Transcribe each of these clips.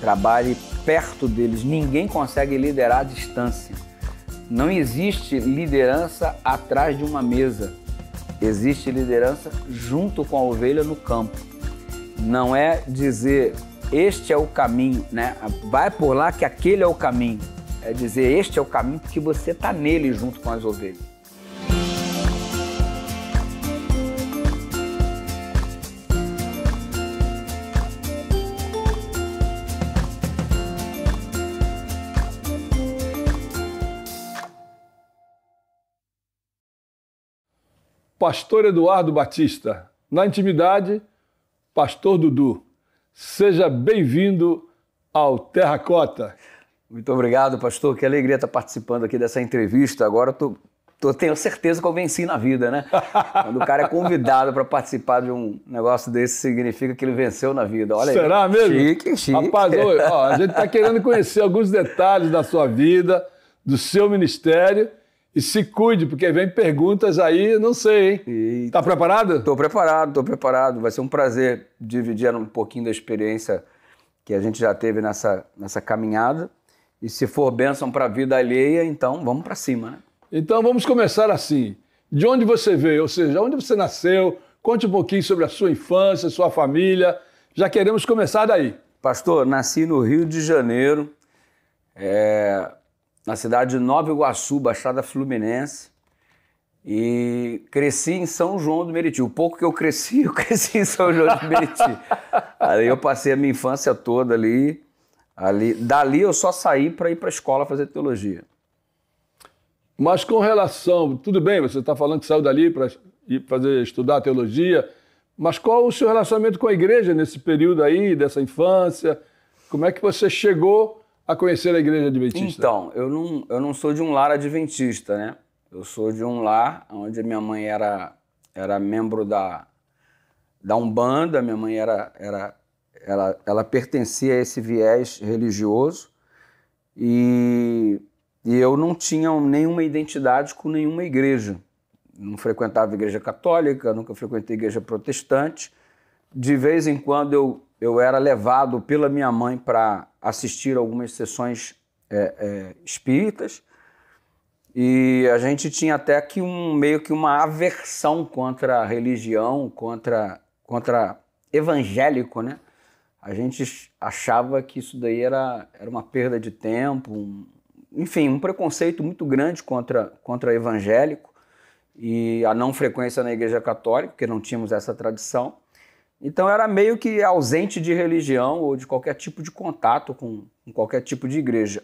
trabalhe perto deles. Ninguém consegue liderar à distância. Não existe liderança atrás de uma mesa. Existe liderança junto com a ovelha no campo. Não é dizer, este é o caminho, né? Vai por lá que aquele é o caminho. É dizer, este é o caminho porque você está nele junto com as ovelhas. Pastor Eduardo Batista, na intimidade, Pastor Dudu. Seja bem-vindo ao Terracota. Muito obrigado, pastor. Que alegria estar participando aqui dessa entrevista. Agora tenho certeza que eu venci na vida, né? Quando o cara é convidado para participar de um negócio desse, significa que ele venceu na vida. Olha aí. Será mesmo? Chique, chique. Rapaz, a gente está querendo conhecer alguns detalhes da sua vida, do seu ministério. E se cuide, porque vem perguntas aí, não sei, hein? Tá preparado? Estou preparado. Vai ser um prazer dividir um pouquinho da experiência que a gente já teve nessa caminhada. E se for bênção para a vida alheia, então vamos para cima, né? Então vamos começar assim. De onde você veio? Ou seja, onde você nasceu? Conte um pouquinho sobre a sua infância, sua família. Já queremos começar daí. Pastor, nasci no Rio de Janeiro, na cidade de Nova Iguaçu, Baixada Fluminense, e cresci em São João do Meriti. O pouco que eu cresci em São João do Meriti. Ali eu passei a minha infância toda ali. Dali eu só saí para ir para a escola fazer teologia. Mas com relação, tudo bem, você está falando que saiu dali para ir estudar teologia, mas qual o seu relacionamento com a igreja nesse período aí, dessa infância? Como é que você chegou a conhecer a igreja adventista? Então, eu não sou de um lar adventista, né? Eu sou de um lar onde a minha mãe era membro da Umbanda, minha mãe ela pertencia a esse viés religioso e eu não tinha nenhuma identidade com nenhuma igreja. Não frequentava igreja católica, nunca frequentei igreja protestante. De vez em quando eu era levado pela minha mãe para assistir algumas sessões espíritas e a gente tinha até que meio que uma aversão contra a religião, contra evangélico, né? A gente achava que isso daí era uma perda de tempo, enfim, um preconceito muito grande contra evangélico e a não frequência na igreja católica, porque não tínhamos essa tradição. Então era meio que ausente de religião ou de qualquer tipo de contato com qualquer tipo de igreja.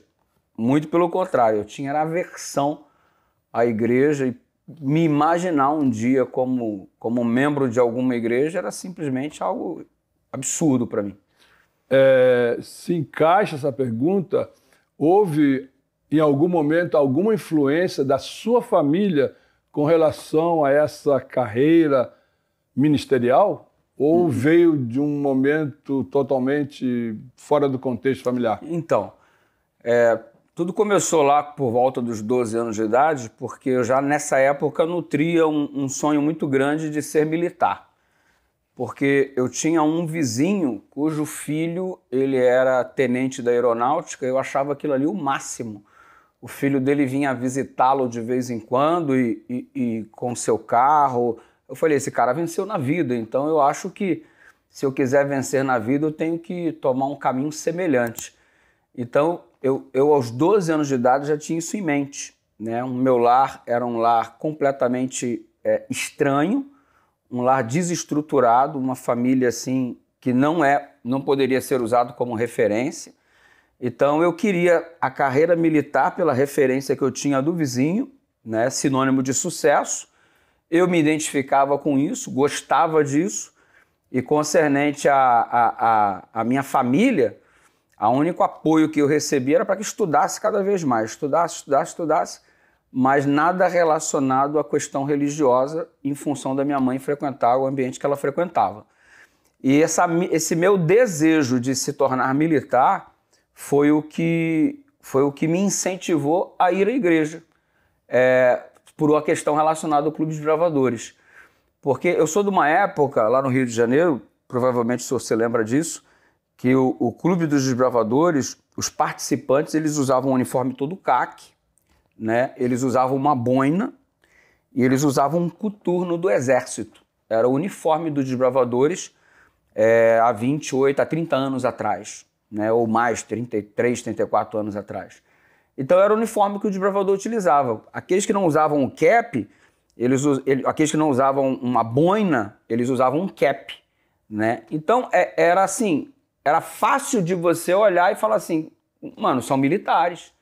Muito pelo contrário, eu tinha aversão à igreja e me imaginar um dia como membro de alguma igreja era simplesmente algo absurdo para mim. Se encaixa essa pergunta, houve em algum momento alguma influência da sua família com relação a essa carreira ministerial? Ou veio de um momento totalmente fora do contexto familiar? Então, tudo começou lá por volta dos 12 anos de idade, porque eu já nessa época nutria um sonho muito grande de ser militar. Porque eu tinha um vizinho cujo filho ele era tenente da aeronáutica, eu achava aquilo ali o máximo. O filho dele vinha visitá-lo de vez em quando e com seu carro. Eu falei, esse cara venceu na vida, então eu acho que se eu quiser vencer na vida, eu tenho que tomar um caminho semelhante. Então, eu aos 12 anos de idade já tinha isso em mente, né? O meu lar era um lar completamente estranho, um lar desestruturado, uma família assim que não poderia ser usado como referência. Então, eu queria a carreira militar pela referência que eu tinha do vizinho, né? Sinônimo de sucesso. Eu me identificava com isso, gostava disso, e concernente à minha família, o único apoio que eu recebia era para que estudasse cada vez mais, estudasse, mas nada relacionado à questão religiosa em função da minha mãe frequentar o ambiente que ela frequentava. E esse meu desejo de se tornar militar foi o que me incentivou a ir à igreja. Por uma questão relacionada ao Clube de Bravadores. Porque eu sou de uma época, lá no Rio de Janeiro, provavelmente o senhor se lembra disso, que o Clube dos Desbravadores, os participantes, eles usavam um uniforme todo caque, né? Eles usavam uma boina e eles usavam um coturno do Exército. Era o uniforme dos desbravadores há 28, há 30 anos atrás, né? Ou mais, 33, 34 anos atrás. Então era o uniforme que o desbravador utilizava. Aqueles que não usavam o cap, aqueles que não usavam uma boina, eles usavam um cap, né? Então era assim, era fácil de você olhar e falar assim, mano, são militares.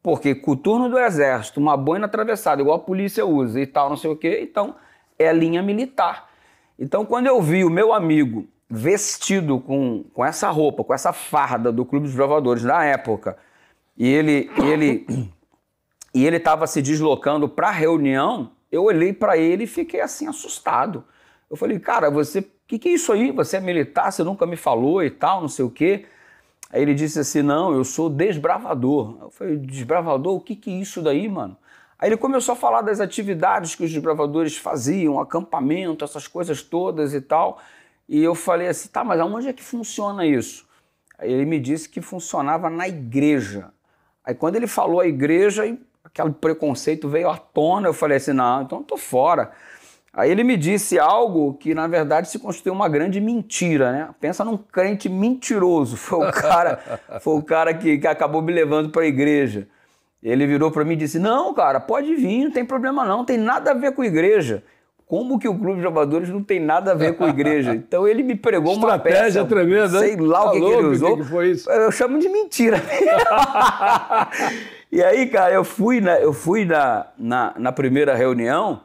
Porque coturno do Exército, uma boina atravessada, igual a polícia usa e tal, não sei o quê, então é linha militar. Então quando eu vi o meu amigo vestido com essa roupa, com essa farda do Clube dos Desbravadores na época, e ele estava se deslocando para a reunião, eu olhei para ele e fiquei assim assustado. Eu falei, cara, o que é isso aí? Você é militar, você nunca me falou e tal, não sei o quê. Aí ele disse assim, não, eu sou desbravador. Eu falei, desbravador? O que é isso daí, mano? Aí ele começou a falar das atividades que os desbravadores faziam, acampamento, essas coisas todas e tal. E eu falei assim, tá, mas aonde é que funciona isso? Aí ele me disse que funcionava na igreja. Aí quando ele falou a igreja, aquele preconceito veio à tona, eu falei assim, não, então eu tô fora. Aí ele me disse algo que, na verdade, se constituiu uma grande mentira, né? Pensa num crente mentiroso. Foi o cara que acabou me levando para a igreja. Ele virou para mim e disse, não, cara, pode vir, não tem problema não, tem nada a ver com a igreja. Como que o Clube de Desbravadores não tem nada a ver com a igreja? Então ele me pregou uma peça. Estratégia tremenda, sei lá o que ele usou. Que foi isso? Eu chamo de mentira. E aí, cara, eu fui na primeira reunião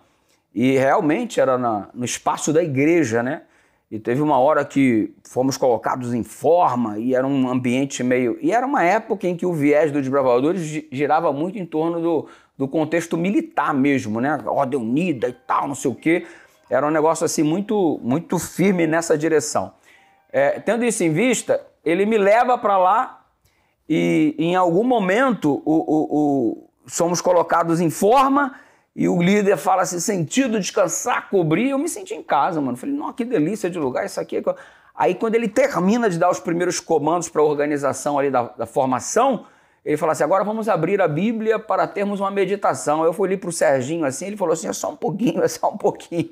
e realmente era no espaço da igreja, né? E teve uma hora que fomos colocados em forma e era um ambiente meio... E era uma época em que o viés dos desbravadores girava muito em torno do contexto militar mesmo, né? Ordem unida e tal, não sei o quê. Era um negócio assim muito, muito firme nessa direção. Tendo isso em vista, ele me leva para lá e em algum momento somos colocados em forma e o líder fala assim, sentido, descansar, cobrir. Eu me senti em casa, mano. Falei, nossa, que delícia de lugar, isso aqui. Aí quando ele termina de dar os primeiros comandos para a organização ali da formação, ele fala assim, agora vamos abrir a Bíblia para termos uma meditação. Eu fui ali para o Serginho assim, ele falou assim, é só um pouquinho, é só um pouquinho.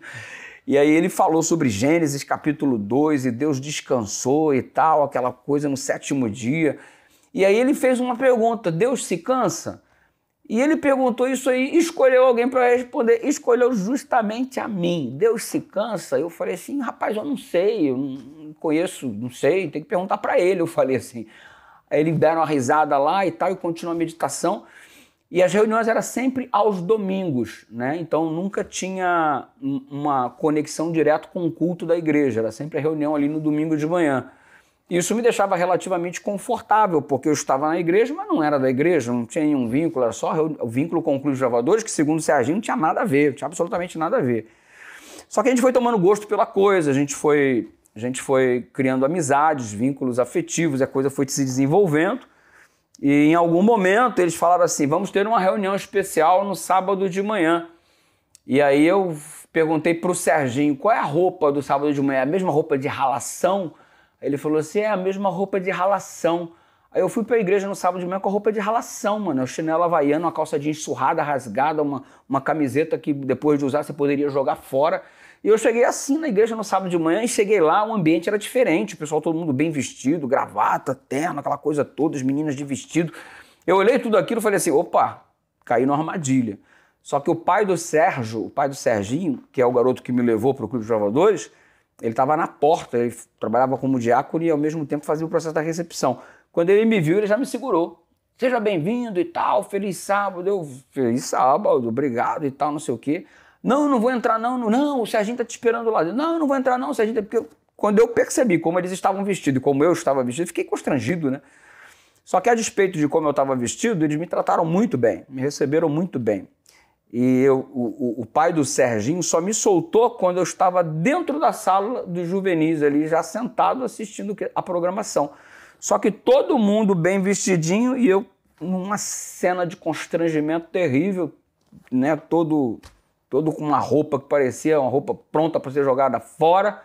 E aí ele falou sobre Gênesis capítulo 2 e Deus descansou e tal, aquela coisa no 7º dia. E aí ele fez uma pergunta, Deus se cansa? E ele perguntou isso aí, escolheu alguém para responder, escolheu justamente a mim. Deus se cansa? Eu falei assim, rapaz, eu não sei, eu não conheço, não sei, tem que perguntar para ele, eu falei assim. Aí eles deram uma risada lá e tal, e continuou a meditação. E as reuniões eram sempre aos domingos, né? Então nunca tinha uma conexão direta com o culto da igreja, era sempre a reunião ali no domingo de manhã. Isso me deixava relativamente confortável, porque eu estava na igreja, mas não era da igreja, não tinha nenhum vínculo, era só o vínculo com o Clube de Desbravadores, que segundo o Serginho não tinha nada a ver, não tinha absolutamente nada a ver. Só que a gente foi tomando gosto pela coisa, a gente foi criando amizades, vínculos afetivos, a coisa foi se desenvolvendo, e em algum momento eles falaram assim, vamos ter uma reunião especial no sábado de manhã. E aí eu perguntei para o Serginho, qual é a roupa do sábado de manhã? É a mesma roupa de ralação? Aí ele falou assim, é a mesma roupa de ralação. Aí eu fui pra igreja no sábado de manhã com a roupa de ralação, mano. O chinelo havaiano, uma calça jeans surrada, rasgada, uma camiseta que depois de usar você poderia jogar fora. E eu cheguei assim na igreja no sábado de manhã e cheguei lá, o ambiente era diferente. O pessoal todo mundo bem vestido, gravata, terno, aquela coisa toda, as meninas de vestido. Eu olhei tudo aquilo e falei assim, opa, caí numa armadilha. Só que o pai do Serginho, que é o garoto que me levou pro Clube de Desbravadores, ele estava na porta, ele trabalhava como diácono e ao mesmo tempo fazia o processo da recepção. Quando ele me viu, ele já me segurou. Seja bem-vindo e tal, feliz sábado. Eu, feliz sábado, obrigado e tal, não sei o quê. Não, não vou entrar não, o Serginho tá te esperando lá. Não, não vou entrar não, Serginho, porque quando eu percebi como eles estavam vestidos e como eu estava vestido, eu fiquei constrangido, né? Só que a despeito de como eu estava vestido, eles me trataram muito bem, me receberam muito bem. E o pai do Serginho só me soltou quando eu estava dentro da sala dos juvenis ali, já sentado assistindo a programação. Só que todo mundo bem vestidinho e eu numa cena de constrangimento terrível, né? Todo com uma roupa que parecia uma roupa pronta para ser jogada fora,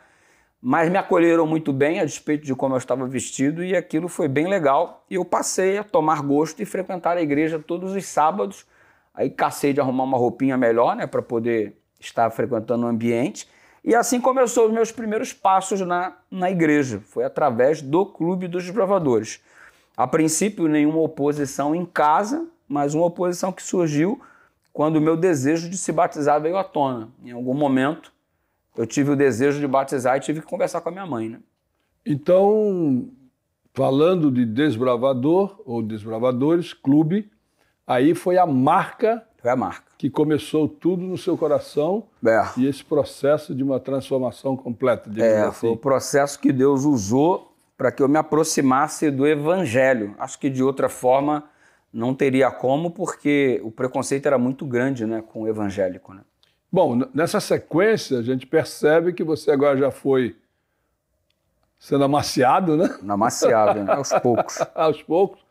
mas me acolheram muito bem, a despeito de como eu estava vestido, e aquilo foi bem legal. E eu passei a tomar gosto e frequentar a igreja todos os sábados. Aí cacei de arrumar uma roupinha melhor, né, para poder estar frequentando o ambiente. E assim começou os meus primeiros passos na igreja. Foi através do Clube dos Desbravadores. A princípio, nenhuma oposição em casa, mas uma oposição que surgiu quando o meu desejo de se batizar veio à tona. Em algum momento, eu tive o desejo de batizar e tive que conversar com a minha mãe, né? Então, falando de desbravador ou desbravadores, clube, aí foi a marca. Foi a marca. Que começou tudo no seu coração e esse processo de uma transformação completa. Assim. Foi o processo que Deus usou para que eu me aproximasse do Evangelho. Acho que de outra forma não teria como, porque o preconceito era muito grande, né, com o evangélico, né? Bom, nessa sequência a gente percebe que você agora já foi sendo amaciado, né? Amaciado, né? Aos poucos. Aos poucos.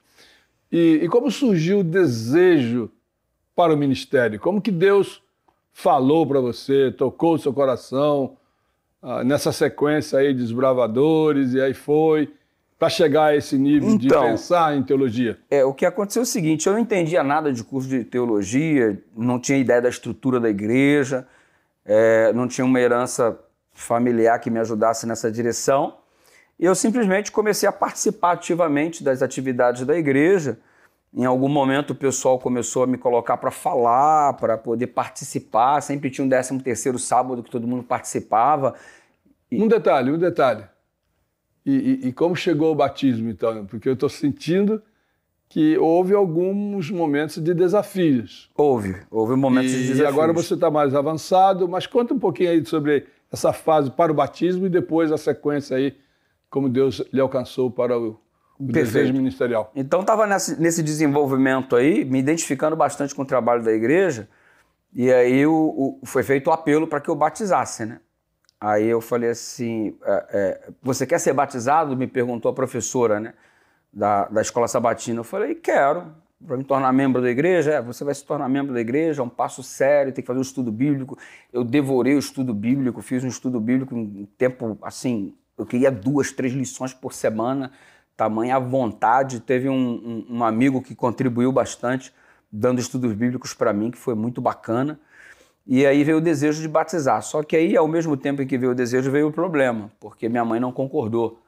E como surgiu o desejo para o ministério? Como que Deus falou para você, tocou o seu coração nessa sequência aí de desbravadores, e aí foi para chegar a esse nível de pensar em teologia? O que aconteceu é o seguinte, eu não entendia nada de curso de teologia, não tinha ideia da estrutura da igreja, não tinha uma herança familiar que me ajudasse nessa direção, e eu simplesmente comecei a participar ativamente das atividades da igreja. Em algum momento o pessoal começou a me colocar para falar, para poder participar, sempre tinha um 13º sábado que todo mundo participava. Um detalhe. E como chegou o batismo, então? Porque eu estou sentindo que houve alguns momentos de desafios. Houve momentos de desafios. E agora você está mais avançado, mas conta um pouquinho aí sobre essa fase para o batismo e depois a sequência aí, como Deus lhe alcançou para o desejo ministerial. Então estava nesse desenvolvimento aí, me identificando bastante com o trabalho da igreja, e aí foi feito o apelo para que eu batizasse, né? Aí eu falei assim, você quer ser batizado? Me perguntou a professora, né, da escola sabatina. Eu falei, quero, para me tornar membro da igreja. Você vai se tornar membro da igreja, é um passo sério, tem que fazer um estudo bíblico. Eu devorei o estudo bíblico, fiz um estudo bíblico em tempo, assim, eu queria 2, 3 lições por semana, tamanha vontade. Teve um amigo que contribuiu bastante, dando estudos bíblicos para mim, que foi muito bacana. E aí veio o desejo de batizar. Só que aí, ao mesmo tempo em que veio o desejo, veio o problema, porque minha mãe não concordou.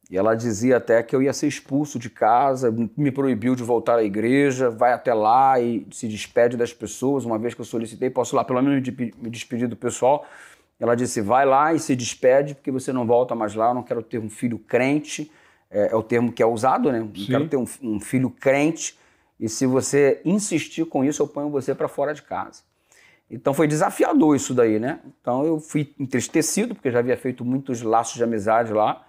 E ela dizia até que eu ia ser expulso de casa, me proibiu de voltar à igreja, vai até lá e se despede das pessoas. Uma vez que eu solicitei, posso ir lá pelo menos me despedir do pessoal. Ela disse, vai lá e se despede, porque você não volta mais lá, eu não quero ter um filho crente. É o termo que é usado, né? Não quero ter um filho crente, e se você insistir com isso, eu ponho você para fora de casa. Então foi desafiador isso daí, né? Então eu fui entristecido, porque já havia feito muitos laços de amizade lá,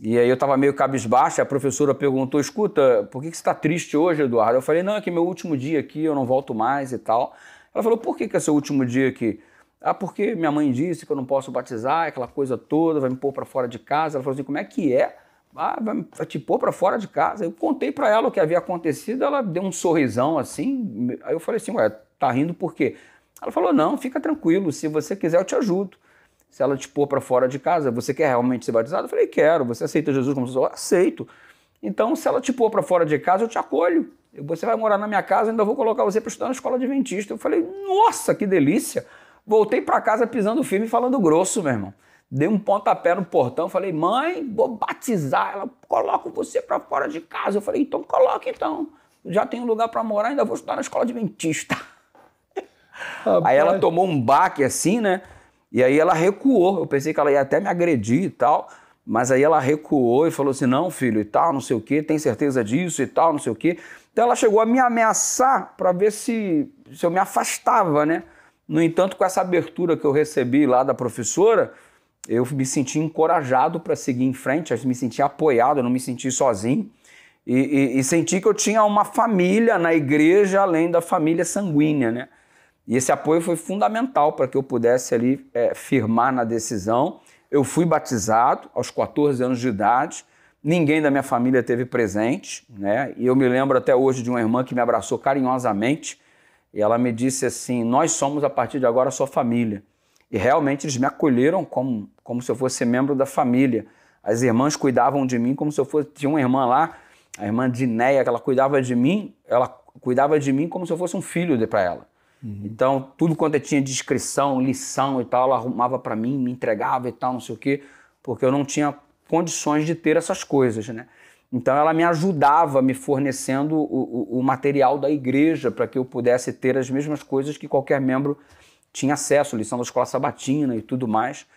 e aí eu estava meio cabisbaixo. A professora perguntou, escuta, por que você está triste hoje, Eduardo? Eu falei, não, é que é meu último dia aqui, eu não volto mais e tal. Ela falou, por que é seu último dia aqui? Ah, porque minha mãe disse que eu não posso batizar, aquela coisa toda, vai me pôr para fora de casa. Ela falou assim, como é que é? Ah, vai te pôr para fora de casa. Eu contei para ela o que havia acontecido, ela deu um sorrisão assim. Aí eu falei assim, ué, tá rindo por quê? Ela falou, não, fica tranquilo, se você quiser eu te ajudo. Se ela te pôr para fora de casa, você quer realmente ser batizado? Eu falei, quero. Você aceita Jesus como Senhor? Aceito. Então, se ela te pôr para fora de casa, eu te acolho. Você vai morar na minha casa, ainda vou colocar você para estudar na escola adventista. Eu falei, nossa, que delícia. Voltei para casa pisando firme e falando grosso, meu irmão. Dei um pontapé no portão, falei, mãe, vou batizar. Ela, coloca você para fora de casa. Eu falei, então coloca então. Já tenho lugar para morar, ainda vou estudar na escola adventista. Aí ela tomou um baque assim, né? E aí ela recuou. Eu pensei que ela ia até me agredir e tal, mas aí ela recuou e falou assim, não, filho, e tal, não sei o quê, tem certeza disso e tal, não sei o quê. Então ela chegou a me ameaçar para ver se eu me afastava, né? No entanto, com essa abertura que eu recebi lá da professora, eu me senti encorajado para seguir em frente, eu me senti apoiado, eu não me senti sozinho. E senti que eu tinha uma família na igreja, além da família sanguínea, né? E esse apoio foi fundamental para que eu pudesse ali firmar na decisão. Eu fui batizado aos 14 anos de idade, ninguém da minha família teve presente, né? E eu me lembro até hoje de uma irmã que me abraçou carinhosamente, e ela me disse assim, nós somos a partir de agora a sua família. E realmente eles me acolheram como como se eu fosse membro da família. As irmãs cuidavam de mim como se eu fosse... Tinha uma irmã lá, a irmã Dinéia, que ela cuidava de mim como se eu fosse um filho para ela. Então, tudo quanto eu tinha de inscrição, lição e tal, ela arrumava para mim, me entregava e tal, não sei o quê, porque eu não tinha condições de ter essas coisas, né? Então, ela me ajudava me fornecendo o material da igreja para que eu pudesse ter as mesmas coisas que qualquer membro tinha acesso, lição da escola sabatina e tudo mais.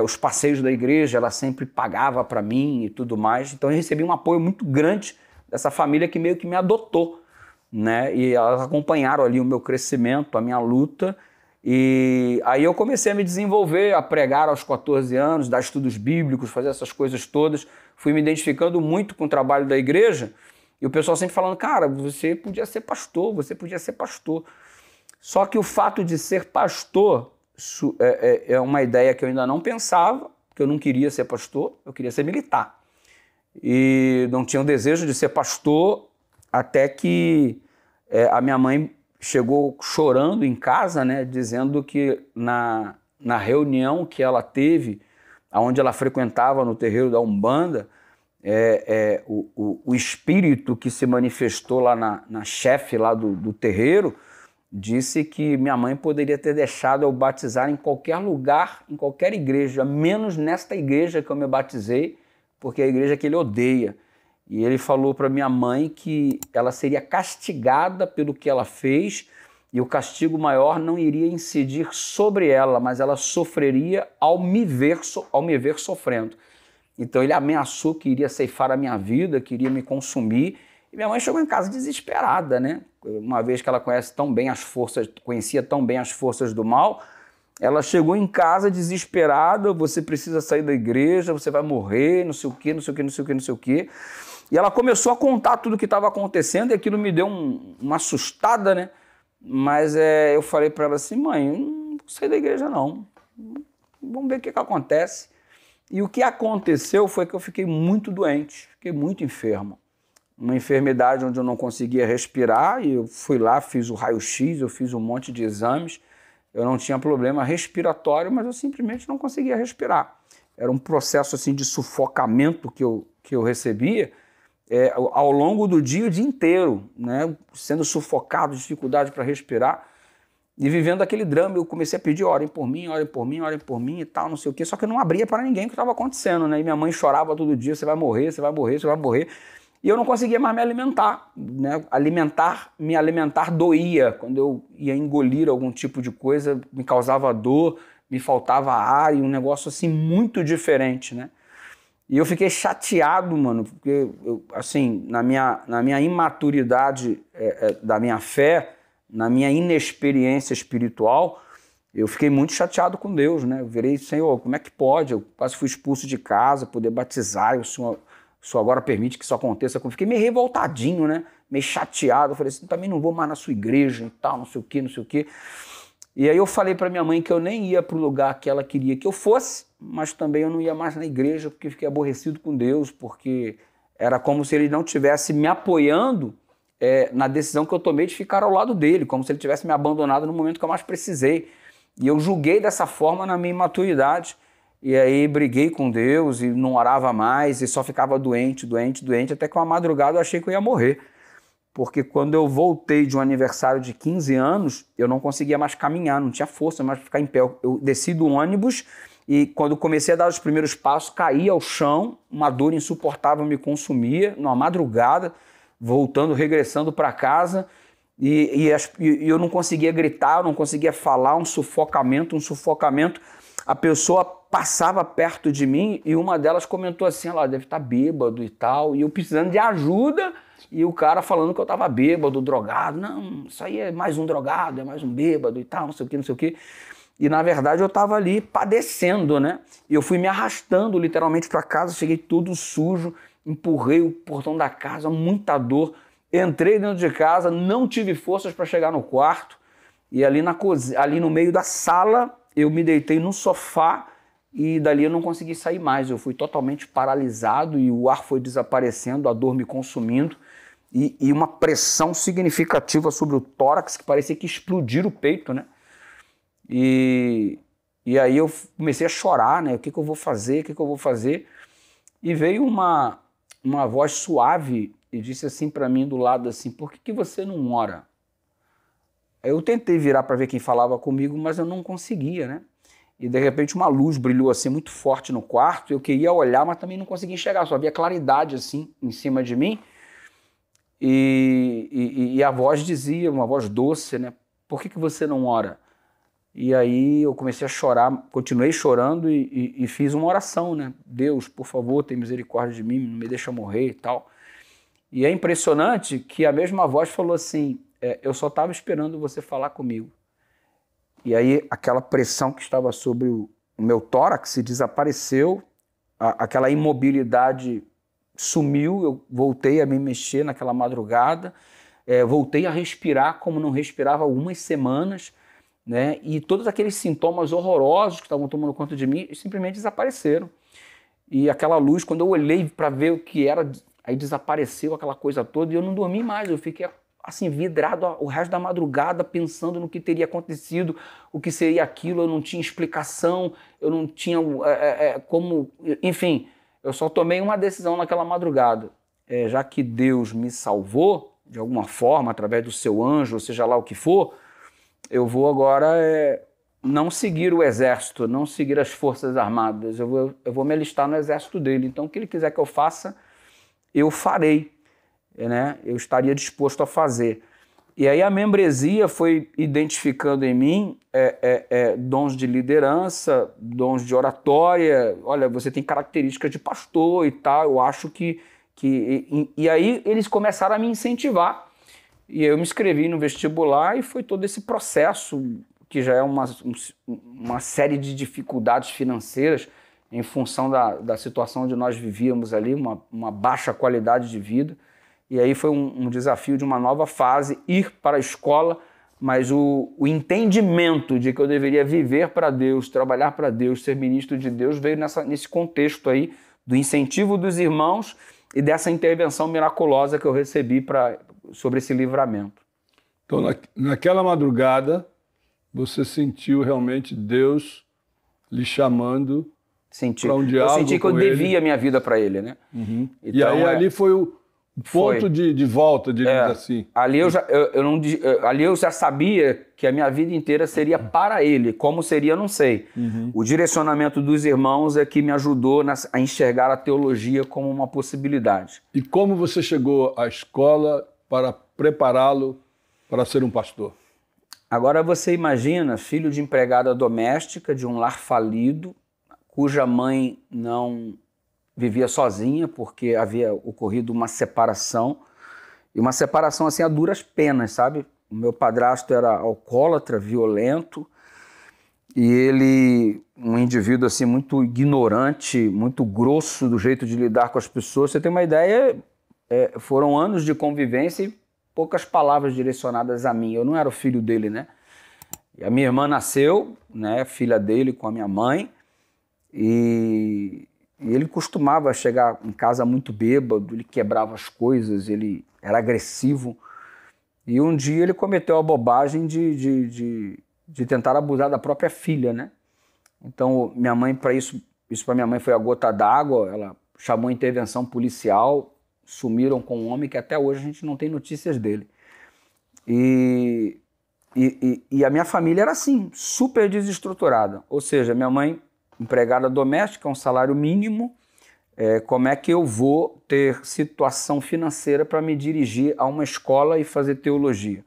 Os passeios da igreja, ela sempre pagava para mim e tudo mais. Então, eu recebi um apoio muito grande dessa família que meio que me adotou, né? E elas acompanharam ali o meu crescimento, a minha luta, e aí eu comecei a me desenvolver, a pregar aos 14 anos, dar estudos bíblicos, fazer essas coisas todas, fui me identificando muito com o trabalho da igreja, e o pessoal sempre falando, cara, você podia ser pastor, você podia ser pastor. Só que o fato de ser pastor é uma ideia que eu ainda não pensava, que eu não queria ser pastor, eu queria ser militar. E não tinha o desejo de ser pastor, até que a minha mãe chegou chorando em casa, né, dizendo que na reunião que ela teve, onde ela frequentava no terreiro da Umbanda, o espírito que se manifestou lá na chefe lá do terreiro disse que minha mãe poderia ter deixado eu batizar em qualquer lugar, em qualquer igreja, menos nesta igreja que eu me batizei, porque é a igreja que ele odeia. E ele falou para minha mãe que ela seria castigada pelo que ela fez e o castigo maior não iria incidir sobre ela, mas ela sofreria ao me ver sofrendo. Então ele ameaçou que iria ceifar a minha vida, que iria me consumir. E minha mãe chegou em casa desesperada, né? Uma vez que ela conhecia tão bem as forças do mal, ela chegou em casa desesperada, você precisa sair da igreja, você vai morrer, não sei o quê, não sei o quê, não sei o quê, não sei o quê. E ela começou a contar tudo o que estava acontecendo e aquilo me deu uma assustada, né? Mas eu falei para ela assim, mãe, eu não vou sair da igreja não, vamos ver o que acontece. E o que aconteceu foi que eu fiquei muito doente, fiquei muito enfermo. Uma enfermidade onde eu não conseguia respirar e eu fui lá, fiz o raio-x, eu fiz um monte de exames, eu não tinha problema respiratório, mas eu simplesmente não conseguia respirar. Era um processo assim de sufocamento que eu recebia ao longo do dia, o dia inteiro, né? Sendo sufocado, dificuldade para respirar e vivendo aquele drama. Eu comecei a pedir, orem por mim, orem por mim, orem por mim e tal, não sei o quê, só que eu não abria para ninguém o que estava acontecendo, né? E minha mãe chorava todo dia, você vai morrer, você vai morrer, você vai morrer. E eu não conseguia mais me alimentar, né? Me alimentar doía. Quando eu ia engolir algum tipo de coisa, me causava dor, me faltava ar e um negócio assim muito diferente, né? E eu fiquei chateado, mano, porque assim, na minha imaturidade da minha fé, na minha inexperiência espiritual, eu fiquei muito chateado com Deus, né? Eu virei, Senhor, como é que pode? Eu quase fui expulso de casa, poder batizar, o Senhor agora permite que isso aconteça. Eu fiquei meio revoltadinho, né? Meio chateado. Eu falei assim, também não vou mais na sua igreja e tal, não sei o quê, não sei o quê. E aí eu falei para minha mãe que eu nem ia para o lugar que ela queria que eu fosse, mas também eu não ia mais na igreja porque fiquei aborrecido com Deus, porque era como se ele não estivesse me apoiando na decisão que eu tomei de ficar ao lado dele, como se ele tivesse me abandonado no momento que eu mais precisei. E eu julguei dessa forma na minha imaturidade. E aí briguei com Deus e não orava mais e só ficava doente, até que uma madrugada eu achei que eu ia morrer. Porque quando eu voltei de um aniversário de 15 anos, eu não conseguia mais caminhar, não tinha força mais para ficar em pé. Eu desci do ônibus e quando comecei a dar os primeiros passos, caí ao chão, uma dor insuportável me consumia, numa madrugada, regressando para casa, e eu não conseguia gritar, eu não conseguia falar, um sufocamento. A pessoa passava perto de mim e uma delas comentou assim, ela deve estar bêbado e tal, e eu precisando de ajuda, e o cara falando que eu estava bêbado, drogado. Não, isso aí é mais um drogado, é mais um bêbado e tal, não sei o que, não sei o que. E na verdade eu estava ali padecendo, né? E eu fui me arrastando literalmente para casa, cheguei todo sujo, empurrei o portão da casa, muita dor. Entrei dentro de casa, não tive forças para chegar no quarto, e ali no meio da sala eu me deitei no sofá e dali eu não consegui sair mais. Eu fui totalmente paralisado e o ar foi desaparecendo, a dor me consumindo e uma pressão significativa sobre o tórax que parecia que explodir o peito, né? E E aí eu comecei a chorar, né? O que eu vou fazer? O que eu vou fazer? E veio uma voz suave e disse assim para mim do lado assim, por que você não ora? Eu tentei virar para ver quem falava comigo, mas eu não conseguia, né? E de repente uma luz brilhou assim muito forte no quarto, eu queria olhar, mas também não conseguia enxergar, só havia claridade assim em cima de mim. E a voz dizia, uma voz doce, né? Por que você não ora? E aí eu comecei a chorar, continuei chorando e fiz uma oração, né? Deus, por favor, tem misericórdia de mim, não me deixa morrer e tal. E é impressionante que a mesma voz falou assim, eu só estava esperando você falar comigo. E aí aquela pressão que estava sobre o meu tórax desapareceu, aquela imobilidade sumiu, eu voltei a me mexer naquela madrugada, voltei a respirar como não respirava há algumas semanas, né? E todos aqueles sintomas horrorosos que estavam tomando conta de mim simplesmente desapareceram. E aquela luz, quando eu olhei para ver o que era, aí desapareceu aquela coisa toda e eu não dormi mais, eu fiquei assim vidrado o resto da madrugada pensando no que teria acontecido, o que seria aquilo, eu não tinha explicação, eu não tinha como, enfim, eu só tomei uma decisão naquela madrugada, já que Deus me salvou de alguma forma, através do seu anjo, ou seja lá o que for, eu vou agora não seguir o exército, não seguir as forças armadas, eu vou me alistar no exército dele. Então, o que ele quiser que eu faça, eu farei, né? Eu estaria disposto a fazer. E aí a membresia foi identificando em mim dons de liderança, dons de oratória. Olha, você tem características de pastor e tal, eu acho que... E aí eles começaram a me incentivar. E eu me inscrevi no vestibular e foi todo esse processo, que já é uma série de dificuldades financeiras em função da situação onde nós vivíamos ali, uma baixa qualidade de vida. E aí foi um desafio de uma nova fase, ir para a escola, mas o entendimento de que eu deveria viver para Deus, trabalhar para Deus, ser ministro de Deus, veio nesse contexto aí do incentivo dos irmãos e dessa intervenção miraculosa que eu recebi sobre esse livramento. Então, naquela madrugada, você sentiu realmente Deus lhe chamando para um diálogo. Eu senti que eu devia a minha vida para ele, né? Uhum. Então, e aí ali foi o ponto de volta, digamos assim. Ali eu já sabia que a minha vida inteira seria para ele. Como seria, eu não sei. Uhum. O direcionamento dos irmãos é que me ajudou a enxergar a teologia como uma possibilidade. E como você chegou à escola para prepará-lo para ser um pastor? Agora você imagina, filho de empregada doméstica, de um lar falido, cuja mãe não vivia sozinha porque havia ocorrido uma separação, e uma separação assim a duras penas, sabe? O meu padrasto era alcoólatra, violento, e ele, um indivíduo assim muito ignorante, muito grosso do jeito de lidar com as pessoas. Você tem uma ideia, foram anos de convivência e poucas palavras direcionadas a mim. Eu não era o filho dele, né? E a minha irmã nasceu, né, filha dele com a minha mãe, e ele costumava chegar em casa muito bêbado, ele quebrava as coisas, ele era agressivo. E um dia ele cometeu a bobagem de tentar abusar da própria filha, né? Então, minha mãe, para isso para minha mãe foi a gota d'água, ela chamou a intervenção policial, sumiram com um homem que até hoje a gente não tem notícias dele. E a minha família era assim, super desestruturada. Ou seja, minha mãe, empregada doméstica, um salário mínimo, como é que eu vou ter situação financeira para me dirigir a uma escola e fazer teologia?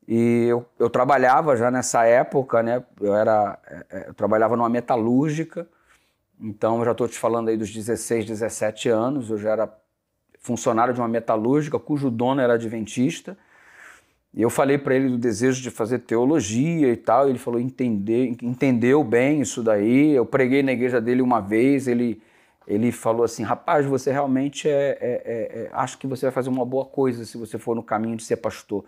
E eu trabalhava já nessa época, né? Eu trabalhava numa metalúrgica, então eu já estou te falando aí dos 16, 17 anos, eu já era funcionário de uma metalúrgica cujo dono era adventista. E eu falei para ele do desejo de fazer teologia e tal, e ele falou, entendeu bem isso daí. Eu preguei na igreja dele uma vez, ele falou assim, rapaz, você realmente acho que você vai fazer uma boa coisa se você for no caminho de ser pastor.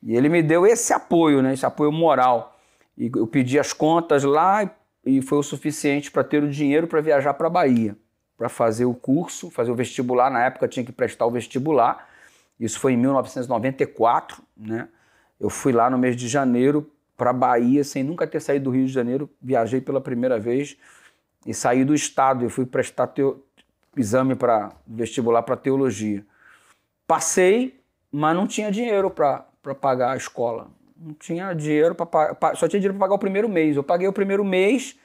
E ele me deu esse apoio, né, esse apoio moral. E eu pedi as contas lá e foi o suficiente para ter o dinheiro para viajar para a Bahia, para fazer o curso, fazer o vestibular. Na época tinha que prestar o vestibular. Isso foi em 1994, né? Eu fui lá no mês de janeiro, para Bahia sem nunca ter saído do Rio de Janeiro. Viajei pela primeira vez e saí do estado. Eu fui prestar exame para vestibular para teologia. Passei, mas não tinha dinheiro para pagar a escola. Não tinha dinheiro para pagar, só tinha dinheiro para pagar o primeiro mês. Eu paguei o primeiro mês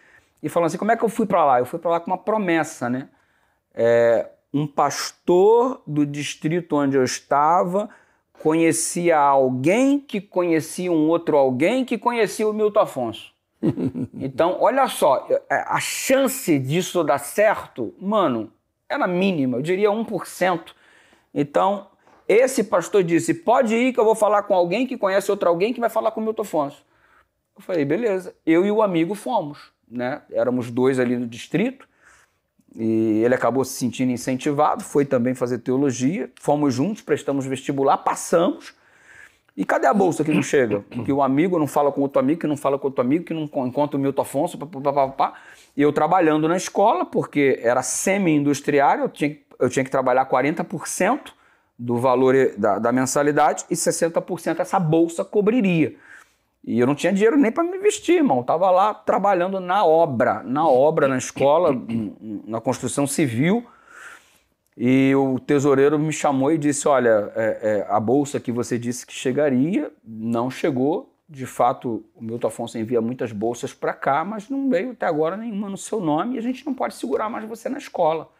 e falando assim, como é que eu fui para lá? Eu fui para lá com uma promessa, né? Um pastor do distrito onde eu estava conhecia alguém que conhecia um outro alguém que conhecia o Milton Afonso. Então, olha só, a chance disso dar certo, mano, era mínima, eu diria 1%. Então, esse pastor disse, pode ir que eu vou falar com alguém que conhece outro alguém que vai falar com o Milton Afonso. Eu falei, beleza. Eu e o amigo fomos, né? Éramos 2 ali no distrito. E ele acabou se sentindo incentivado, foi também fazer teologia, fomos juntos, prestamos vestibular, passamos. E cadê a bolsa que não chega? Que o amigo não fala com outro amigo, que não fala com outro amigo, que não encontra o Milton Afonso, E eu trabalhando na escola, porque era semi-industriário, eu tinha que trabalhar 40% do valor da mensalidade e 60% essa bolsa cobriria. E eu não tinha dinheiro nem para me vestir, irmão. Eu estava lá trabalhando na obra, na escola, na construção civil. E o tesoureiro me chamou e disse, olha, a bolsa que você disse que chegaria, não chegou. De fato, o Milton Afonso envia muitas bolsas para cá, mas não veio até agora nenhuma no seu nome e a gente não pode segurar mais você na escola.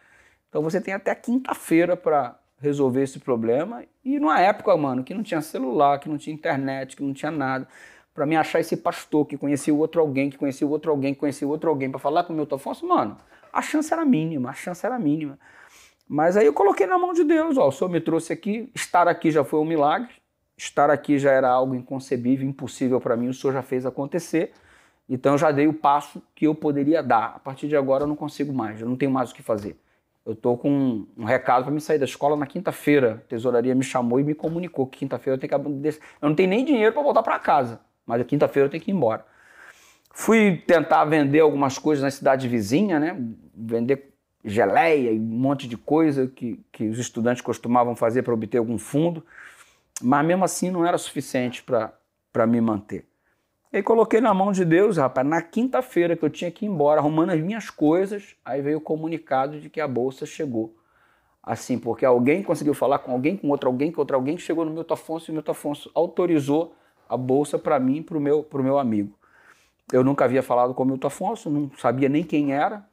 Então você tem até quinta-feira para resolver esse problema. E numa época, mano, que não tinha celular, que não tinha internet, que não tinha nada, para mim achar esse pastor que conhecia o outro alguém, que conhecia o outro alguém, que conhecia o outro alguém, para falar com o Milton Afonso, mano, a chance era mínima. Mas aí eu coloquei na mão de Deus, ó, o Senhor me trouxe aqui, estar aqui já foi um milagre, estar aqui já era algo inconcebível, impossível para mim, o Senhor já fez acontecer, então eu já dei o passo que eu poderia dar. A partir de agora eu não consigo mais, eu não tenho mais o que fazer. Eu estou com um recado para me sair da escola na quinta-feira. A tesouraria me chamou e me comunicou que quinta-feira eu tenho que... Eu não tenho nem dinheiro para voltar para casa, mas na quinta-feira eu tenho que ir embora. Fui tentar vender algumas coisas na cidade vizinha, né? Vender geleia e um monte de coisa que os estudantes costumavam fazer para obter algum fundo, mas mesmo assim não era suficiente para me manter. E aí coloquei na mão de Deus, rapaz, na quinta-feira que eu tinha que ir embora, arrumando as minhas coisas, aí veio o comunicado de que a bolsa chegou. Assim, porque alguém conseguiu falar com alguém, com outro alguém, que chegou no Milton Afonso, e o Milton Afonso autorizou a bolsa para mim e para o meu amigo. Eu nunca havia falado com o Milton Afonso, não sabia nem quem era,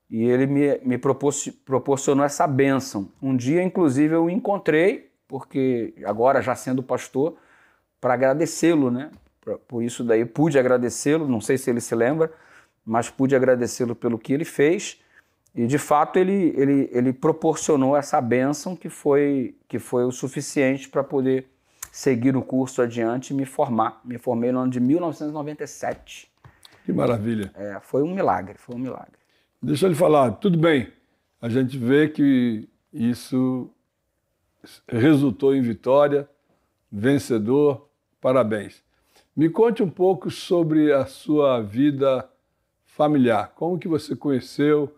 e ele me proporcionou essa bênção. Um dia, inclusive, eu o encontrei, porque agora já sendo pastor, para agradecê-lo, né? Por isso daí pude agradecê-lo, não sei se ele se lembra, mas pude agradecê-lo pelo que ele fez. E de fato ele proporcionou essa bênção que foi o suficiente para poder seguir o curso adiante e me formar. Me formei no ano de 1997. Que maravilha. Foi um milagre, foi um milagre. Deixa eu lhe falar, tudo bem, a gente vê que isso resultou em vitória, vencedor, parabéns. Me conte um pouco sobre a sua vida familiar. Como que você conheceu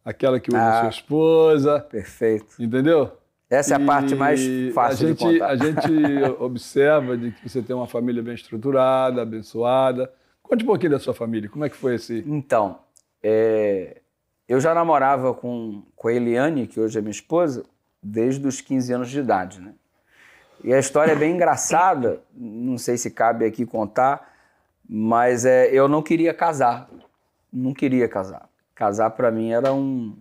aquela que hoje é sua esposa? Perfeito. Entendeu? Essa é a parte mais fácil de contar. A gente observa de que você tem uma família bem estruturada, abençoada. Conte um pouquinho da sua família. Como é que foi esse... Então, eu já namorava com a Eliane, que hoje é minha esposa, desde os 15 anos de idade, né? E a história é bem engraçada, não sei se cabe aqui contar, mas eu não queria casar. Não queria casar. Casar para mim era um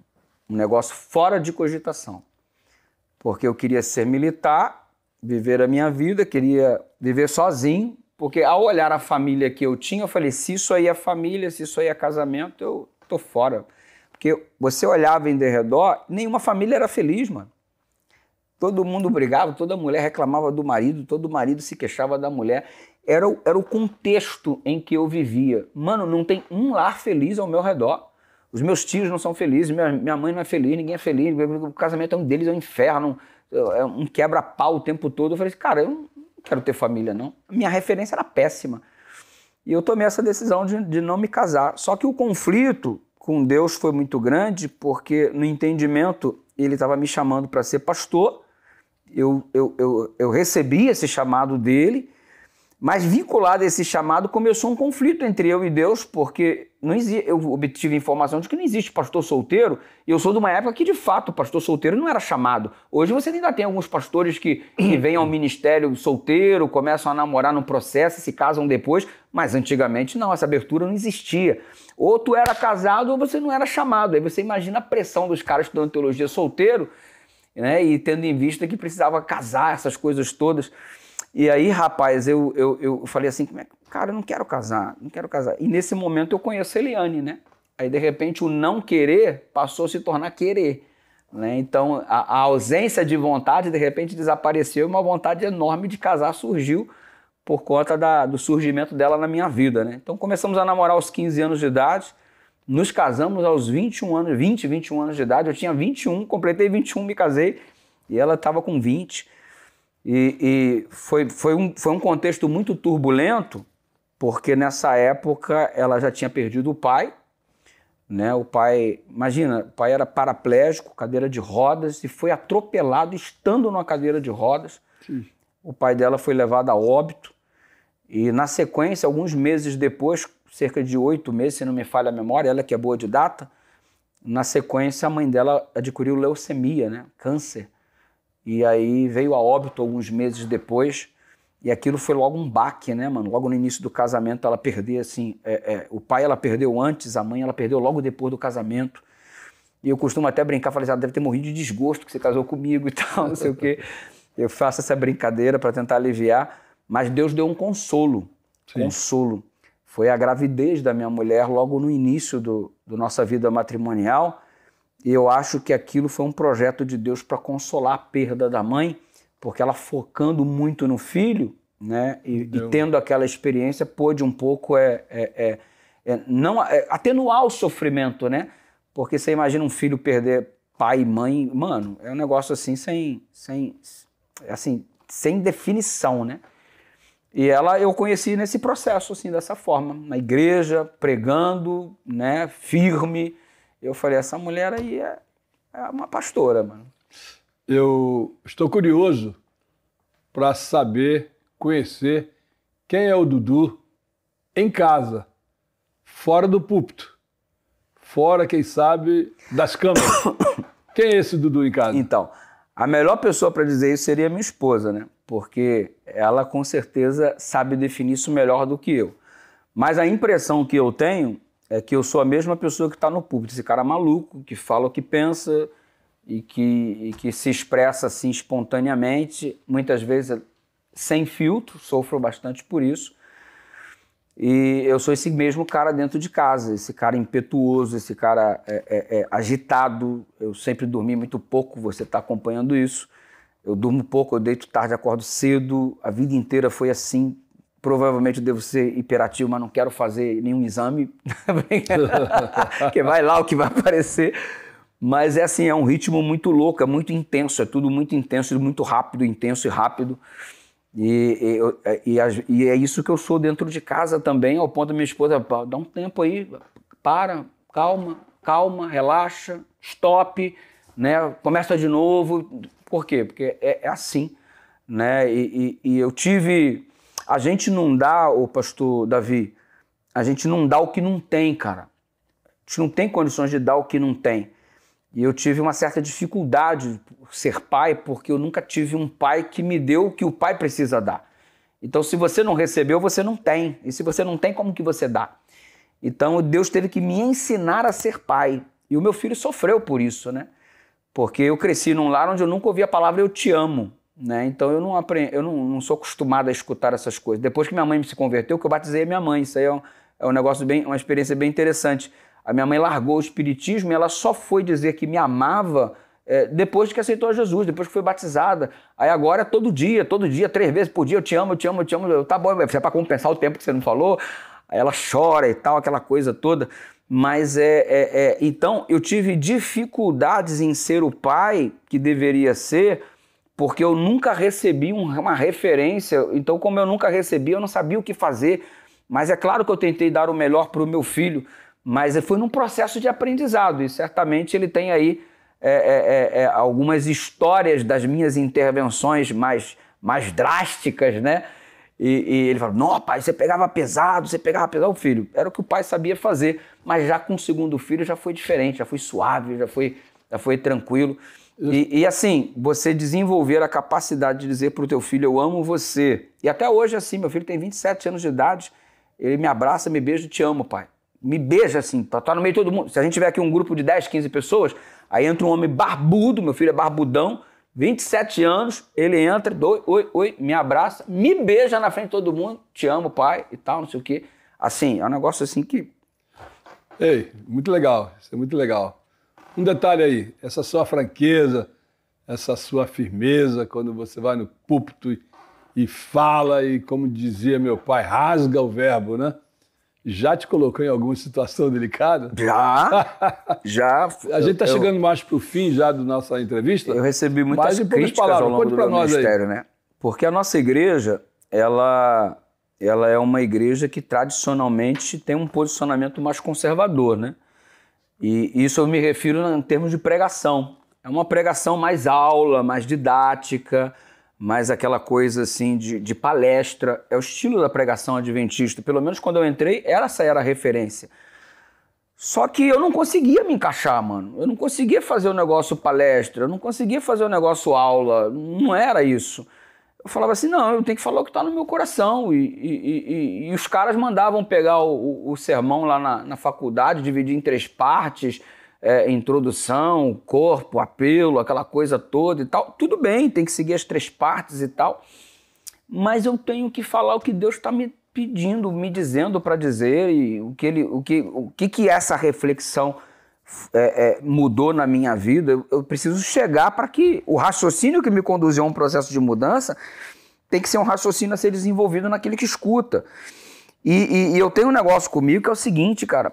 negócio fora de cogitação. Porque eu queria ser militar, viver a minha vida, queria viver sozinho, porque ao olhar a família que eu tinha, eu falei, se isso aí é família, se isso aí é casamento, eu tô fora. Porque você olhava em derredor, nenhuma família era feliz, mano. Todo mundo brigava, toda mulher reclamava do marido, todo marido se queixava da mulher. Era o contexto em que eu vivia. Mano, não tem um lar feliz ao meu redor. Os meus tios não são felizes, minha mãe não é feliz, ninguém é feliz. O casamento deles é um inferno, é um quebra-pau o tempo todo. Eu falei, cara, eu não quero ter família, não. A minha referência era péssima. E eu tomei essa decisão de não me casar. Só que o conflito com Deus foi muito grande, porque no entendimento ele estava me chamando para ser pastor. Eu recebi esse chamado dele, Mas vinculado a esse chamado, começou um conflito entre eu e Deus, porque eu obtive informação de que não existe pastor solteiro, e eu sou de uma época que, de fato, o pastor solteiro não era chamado. Hoje você ainda tem alguns pastores que vêm ao ministério solteiro, começam a namorar no processo, se casam depois, mas antigamente não, essa abertura não existia. Ou tu era casado ou você não era chamado. Aí você imagina a pressão dos caras estudando teologia solteiro, né, e tendo em vista que precisava casar, essas coisas todas. E aí, rapaz, eu falei assim, cara, eu não quero casar. E nesse momento eu conheço a Eliane, né? Aí, de repente, o não querer passou a se tornar querer, né? Então, a ausência de vontade, de repente, desapareceu e uma vontade enorme de casar surgiu por conta do surgimento dela na minha vida, né? Então, começamos a namorar aos 15 anos de idade, nos casamos aos 21 anos de idade. Eu tinha 21, completei 21, me casei, e ela estava com 20. E foi um contexto muito turbulento, porque nessa época ela já tinha perdido o pai, né? O pai, imagina, o pai era paraplégico, cadeira de rodas, e foi atropelado estando numa cadeira de rodas. Sim. O pai dela foi levado a óbito, e na sequência, alguns meses depois, cerca de 8 meses, se não me falha a memória, ela que é boa de data, na sequência a mãe dela adquiriu leucemia, né? Câncer. E aí veio a óbito alguns meses depois, e aquilo foi logo um baque, né, mano? Logo no início do casamento ela perdeu, assim, o pai ela perdeu antes, a mãe ela perdeu logo depois do casamento. E eu costumo até brincar, falei, deve ter morrido de desgosto que você casou comigo e tal, não sei o quê. Eu faço essa brincadeira para tentar aliviar, mas Deus deu um consolo. Sim. Consolo. Foi a gravidez da minha mulher logo no início do nossa vida matrimonial. E eu acho que aquilo foi um projeto de Deus para consolar a perda da mãe, porque ela focando muito no filho, né, e tendo aquela experiência, pôde um pouco atenuar o sofrimento, né? Porque você imagina um filho perder pai e mãe, mano, é um negócio assim sem definição, né? E eu conheci nesse processo, assim, dessa forma, na igreja, pregando, né, firme. Eu falei, essa mulher aí é uma pastora, mano. Eu estou curioso para saber, conhecer quem é o Dudu em casa, fora do púlpito, fora, quem sabe, das câmeras. Quem é esse Dudu em casa? Então, a melhor pessoa para dizer isso seria minha esposa, né? Porque ela com certeza sabe definir isso melhor do que eu. Mas a impressão que eu tenho é que eu sou a mesma pessoa que está no púlpito, esse cara maluco, que fala o que pensa e que se expressa assim espontaneamente, muitas vezes sem filtro, sofro bastante por isso. E eu sou esse mesmo cara dentro de casa, esse cara impetuoso, esse cara agitado. Eu sempre dormi muito pouco, você está acompanhando isso. Eu durmo pouco, eu deito tarde, acordo cedo, a vida inteira foi assim. Provavelmente eu devo ser hiperativo, mas não quero fazer nenhum exame, que vai lá o que vai aparecer. Mas é assim, é um ritmo muito louco, é muito intenso, é tudo muito intenso, muito rápido, intenso e rápido. E é isso que eu sou dentro de casa também, ao ponto da minha esposa, dá um tempo aí, calma, relaxa, stop, né? Começa de novo. Por quê? Porque é assim, né? E eu tive... A gente não dá, ô pastor Davi, a gente não dá o que não tem, cara. A gente não tem condições de dar o que não tem. E eu tive uma certa dificuldade por ser pai, porque eu nunca tive um pai que me deu o que o pai precisa dar. Então, se você não recebeu, você não tem. E se você não tem, como que você dá? Então, Deus teve que me ensinar a ser pai. E o meu filho sofreu por isso, né? Porque eu cresci num lar onde eu nunca ouvi a palavra eu te amo. Né? Então eu não sou acostumado a escutar essas coisas. Depois que minha mãe se converteu, que eu batizei a minha mãe, isso aí é um negócio uma experiência bem interessante. A minha mãe largou o espiritismo e ela só foi dizer que me amava depois que aceitou Jesus, depois que foi batizada. Aí agora todo dia, 3 vezes por dia, eu te amo. Tá bom, é para compensar o tempo que você não falou. Aí ela chora e tal, aquela coisa toda. Mas então eu tive dificuldades em ser o pai que deveria ser, porque eu nunca recebi uma referência. Então, como eu nunca recebi, eu não sabia o que fazer. Mas é claro que eu tentei dar o melhor para o meu filho, mas foi num processo de aprendizado. E certamente ele tem aí algumas histórias das minhas intervenções mais drásticas, né? E ele falava, não, pai, você pegava pesado, o filho. Era o que o pai sabia fazer, mas já com o segundo filho já foi diferente, já foi suave, já foi tranquilo. E assim, você desenvolver a capacidade de dizer pro teu filho, eu amo você. E até hoje, assim, meu filho tem 27 anos de idade, ele me abraça, me beija, te amo, pai. Me beija assim, pra estar no meio de todo mundo. Se a gente tiver aqui um grupo de 10, 15 pessoas, aí entra um homem barbudo, meu filho é barbudão, 27 anos, ele entra, oi, me abraça, me beija na frente de todo mundo, te amo, pai, e tal, não sei o quê. Assim, é um negócio assim que... Ei, muito legal, isso é muito legal. Um detalhe aí, essa sua franqueza, essa sua firmeza, quando você vai no púlpito e fala, e como dizia meu pai, rasga o verbo, né? Já te colocou em alguma situação delicada? Já. A gente está chegando mais para o fim já da nossa entrevista. Eu recebi muitas críticas ao longo do meu ministério, né? Porque a nossa igreja, ela é uma igreja que tradicionalmente tem um posicionamento mais conservador, né? E isso eu me refiro em termos de pregação. É uma pregação mais aula, mais didática, mais aquela coisa assim de palestra. É o estilo da pregação adventista. Pelo menos quando eu entrei, essa era a referência. Só que eu não conseguia me encaixar, mano. Eu não conseguia fazer o negócio palestra, eu não conseguia fazer o negócio aula. Não era isso. Eu falava assim, não, eu tenho que falar o que está no meu coração. E os caras mandavam pegar o sermão lá na faculdade, dividir em 3 partes, introdução, corpo, apelo, aquela coisa toda e tal. Tudo bem, tem que seguir as 3 partes e tal. Mas eu tenho que falar o que Deus está me pedindo, me dizendo para dizer, e o que essa reflexão mudou na minha vida. Eu preciso chegar para que o raciocínio que me conduziu a um processo de mudança tem que ser um raciocínio a ser desenvolvido naquele que escuta. E eu tenho um negócio comigo que é o seguinte, cara,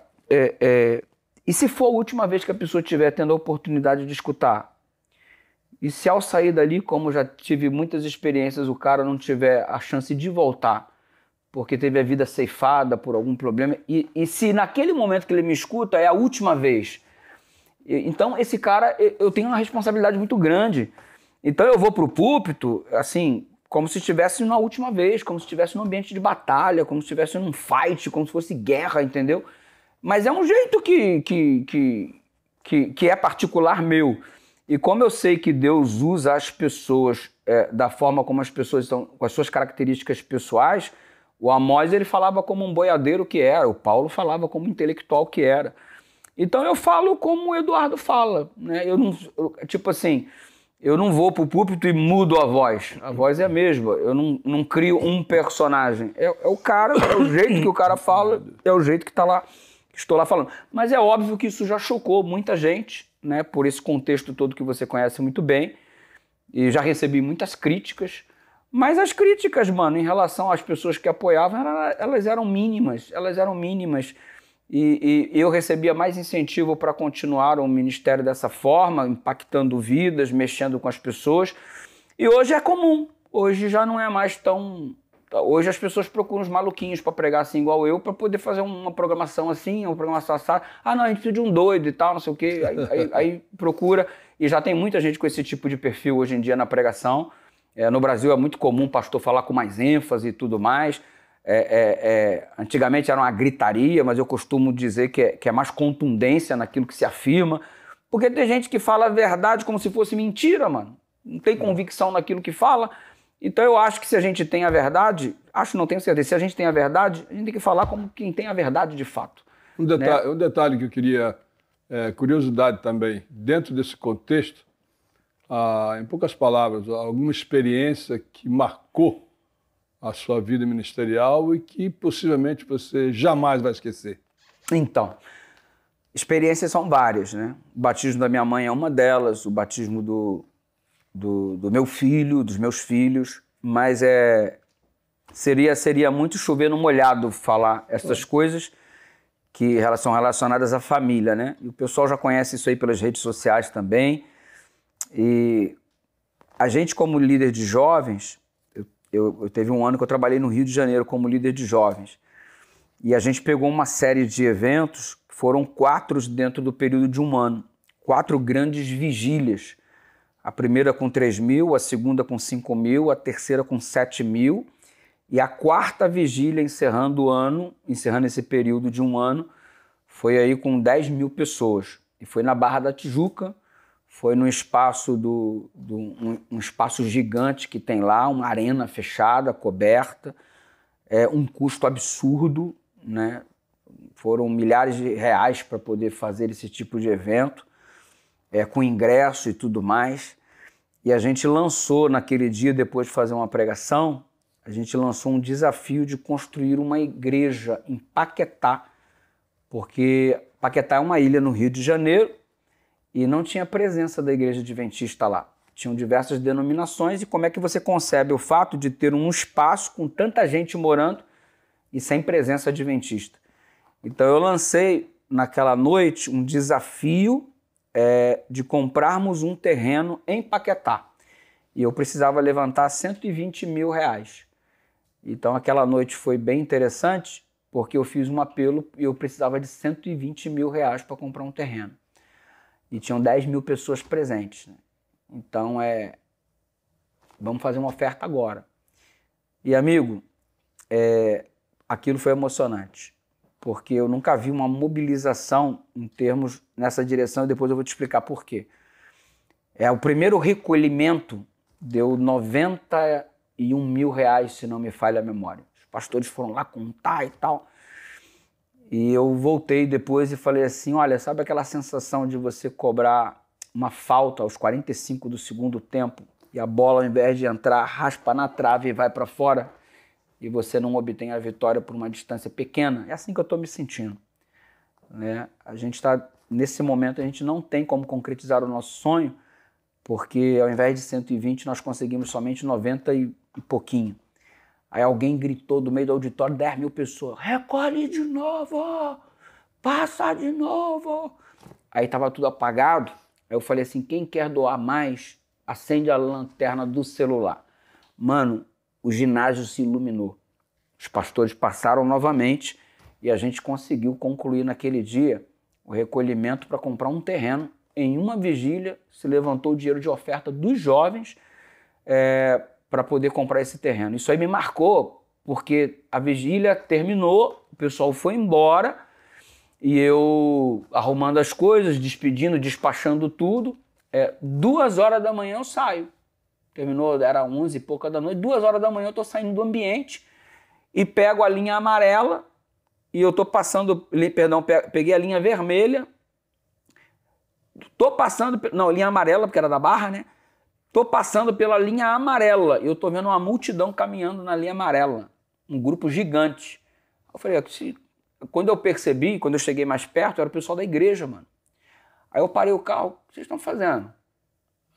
e se for a última vez que a pessoa estiver tendo a oportunidade de escutar? E se ao sair dali, como já tive muitas experiências, o cara não tiver a chance de voltar, porque teve a vida ceifada por algum problema, e se naquele momento que ele me escuta é a última vez, então esse cara, eu tenho uma responsabilidade muito grande. Então eu vou pro púlpito, assim, como se estivesse na última vez, como se estivesse num ambiente de batalha, como se estivesse num fight, como se fosse guerra, entendeu? Mas é um jeito que é particular meu. E como eu sei que Deus usa as pessoas da forma como as pessoas estão, com as suas características pessoais, o Amós ele falava como um boiadeiro que era, o Paulo falava como um intelectual que era. Então eu falo como o Eduardo fala, né? Tipo assim, eu não vou pro púlpito e mudo a voz é a mesma, eu não crio um personagem, é o cara, é o jeito que o cara fala, é o jeito que tá lá, que estou lá falando. Mas é óbvio que isso já chocou muita gente, né? Por esse contexto todo que você conhece muito bem, e já recebi muitas críticas, mas as críticas, mano, em relação às pessoas que apoiavam, elas eram mínimas, e eu recebia mais incentivo para continuar o ministério dessa forma, impactando vidas, mexendo com as pessoas. E hoje é comum, hoje já não é mais tão... Hoje as pessoas procuram os maluquinhos para pregar assim igual eu, para poder fazer uma programação assim, uma programação assada. Ah, não, a gente precisa de um doido e tal, não sei o quê. Aí procura, e já tem muita gente com esse tipo de perfil hoje em dia na pregação. No Brasil é muito comum o pastor falar com mais ênfase e tudo mais. Antigamente era uma gritaria, mas eu costumo dizer que é mais contundência naquilo que se afirma, porque tem gente que fala a verdade como se fosse mentira, mano. Não tem convicção naquilo que fala. Então eu acho que se a gente tem a verdade, não tenho certeza, se a gente tem a verdade, a gente tem que falar como quem tem a verdade de fato. Um detalhe que eu queria, curiosidade também, dentro desse contexto, em poucas palavras, alguma experiência que marcou a sua vida ministerial e que possivelmente você jamais vai esquecer? Então, experiências são várias, né? O batismo da minha mãe é uma delas, o batismo do meu filho, dos meus filhos, mas seria muito chover no molhado falar essas coisas que são relacionadas à família, né? E o pessoal já conhece isso aí pelas redes sociais também. E a gente, como líder de jovens, eu teve um ano que eu trabalhei no Rio de Janeiro como líder de jovens. E a gente pegou uma série de eventos, foram 4 dentro do período de um ano. 4 grandes vigílias. A primeira com 3 mil, a segunda com 5 mil, a terceira com 7 mil. E a quarta vigília, encerrando o ano, encerrando esse período de um ano, foi aí com 10 mil pessoas. E foi na Barra da Tijuca, foi no espaço um espaço gigante que tem lá, uma arena fechada, coberta, um custo absurdo, né? Foram milhares de reais para poder fazer esse tipo de evento, com ingresso e tudo mais. E a gente lançou naquele dia, depois de fazer uma pregação, a gente lançou um desafio de construir uma igreja em Paquetá, porque Paquetá é uma ilha no Rio de Janeiro e não tinha presença da igreja adventista lá. Tinham diversas denominações e como é que você concebe o fato de ter um espaço com tanta gente morando e sem presença adventista? Então eu lancei naquela noite um desafio de comprarmos um terreno em Paquetá. E eu precisava levantar 120 mil reais. Então aquela noite foi bem interessante, porque eu fiz um apelo e eu precisava de 120 mil reais para comprar um terreno. E tinham 10 mil pessoas presentes, né? Então vamos fazer uma oferta agora. E amigo, aquilo foi emocionante, porque eu nunca vi uma mobilização em termos nessa direção e depois eu vou te explicar por quê. O primeiro recolhimento deu 91 mil reais, se não me falha a memória. Os pastores foram lá contar e tal. E eu voltei depois e falei assim, olha, sabe aquela sensação de você cobrar uma falta aos 45 do segundo tempo e a bola, ao invés de entrar, raspa na trave e vai para fora e você não obtém a vitória por uma distância pequena? É assim que eu estou me sentindo, né? A gente está, nesse momento, a gente não tem como concretizar o nosso sonho, porque ao invés de 120 nós conseguimos somente 90 e pouquinho. Aí alguém gritou do meio do auditório, 10 mil pessoas, recolhe de novo, passa de novo. Aí estava tudo apagado, aí eu falei assim, quem quer doar mais, acende a lanterna do celular. Mano, o ginásio se iluminou. Os pastores passaram novamente e a gente conseguiu concluir naquele dia o recolhimento para comprar um terreno. Em uma vigília se levantou o dinheiro de oferta dos jovens para poder comprar esse terreno. Isso aí me marcou, porque a vigília terminou, o pessoal foi embora e eu arrumando as coisas, despedindo, despachando tudo. 2 horas da manhã eu saio. Terminou, era 11 e pouca da noite, 2 horas da manhã eu estou saindo do ambiente e pego a linha amarela e eu estou passando, peguei a linha vermelha, linha amarela, porque era da Barra, né? Tô passando pela linha amarela e eu tô vendo uma multidão caminhando na linha amarela, um grupo gigante. Eu falei, quando eu percebi, quando eu cheguei mais perto, era o pessoal da igreja, mano. Aí eu parei o carro, o que vocês estão fazendo?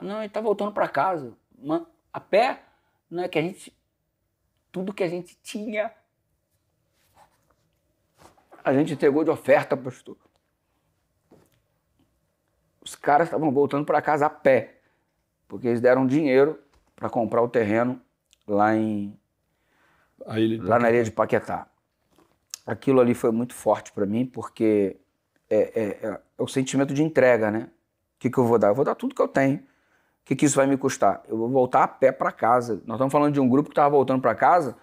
Não, ele tá voltando para casa. Mano, a pé? Não, é que tudo que a gente tinha, a gente entregou de oferta, pastor. Os caras estavam voltando para casa a pé, porque eles deram dinheiro para comprar o terreno lá na ilha de Paquetá. Aquilo ali foi muito forte para mim, porque é o sentimento de entrega, né? O que eu vou dar? Eu vou dar tudo que eu tenho. O que isso vai me custar? Eu vou voltar a pé para casa. Nós estamos falando de um grupo que estava voltando para casa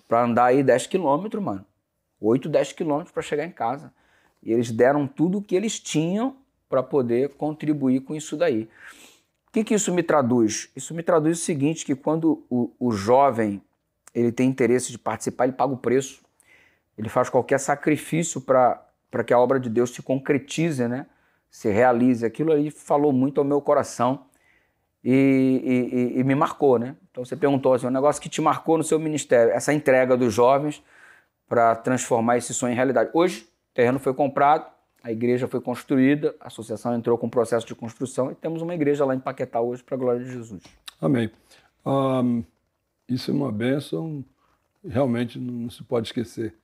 para andar aí 10 quilômetros, mano. 8, 10 quilômetros para chegar em casa. E eles deram tudo o que eles tinham para poder contribuir com isso daí. O que isso me traduz? Isso me traduz o seguinte, que quando o jovem ele tem interesse de participar, ele paga o preço. Ele faz qualquer sacrifício para que a obra de Deus se concretize, né? Se realize. Aquilo aí falou muito ao meu coração e me marcou, né? Então você perguntou assim, um negócio que te marcou no seu ministério, essa entrega dos jovens para transformar esse sonho em realidade. Hoje, o terreno foi comprado, a igreja foi construída, a associação entrou com o processo de construção e temos uma igreja lá em Paquetá hoje para a glória de Jesus. Amém. Isso é uma bênção, realmente não se pode esquecer.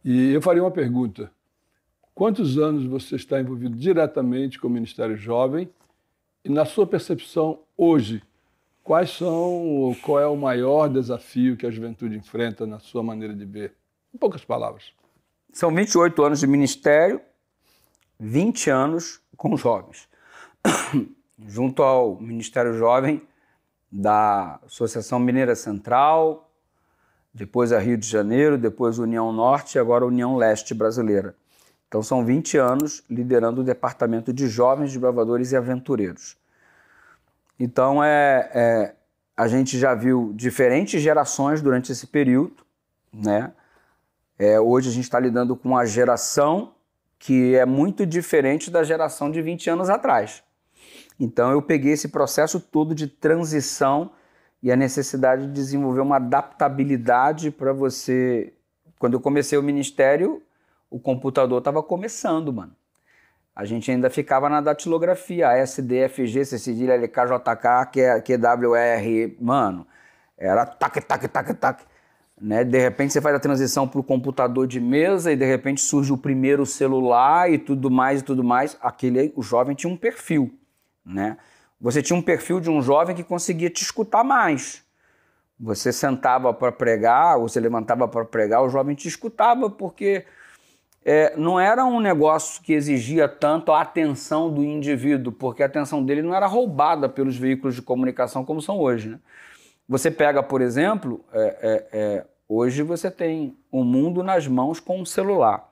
E eu faria uma pergunta. Quantos anos você está envolvido diretamente com o Ministério Jovem? E na sua percepção hoje, qual é o maior desafio que a juventude enfrenta na sua maneira de ver? Em poucas palavras. São 28 anos de ministério, 20 anos com jovens. Junto ao Ministério Jovem da Associação Mineira Central, depois a Rio de Janeiro, depois União Norte e agora União Leste brasileira. Então são 20 anos liderando o departamento de jovens desbravadores e aventureiros. Então a gente já viu diferentes gerações durante esse período, né? Hoje a gente está lidando com uma geração que é muito diferente da geração de 20 anos atrás. Então eu peguei esse processo todo de transição e a necessidade de desenvolver uma adaptabilidade para você. Quando eu comecei o ministério, o computador estava começando, mano. A gente ainda ficava na datilografia, ASDFG, C cedilha, LK, JK, QWR, mano, era tac, tac, tac, tac. Né? De repente você faz a transição para o computador de mesa e de repente surge o primeiro celular e tudo mais e tudo mais. O jovem tinha um perfil, né? Você tinha um perfil de um jovem que conseguia te escutar mais. Você sentava para pregar, ou você levantava para pregar, o jovem te escutava porque não era um negócio que exigia tanto a atenção do indivíduo, porque a atenção dele não era roubada pelos veículos de comunicação como são hoje, né? Você pega, por exemplo, hoje você tem o mundo nas mãos com um celular.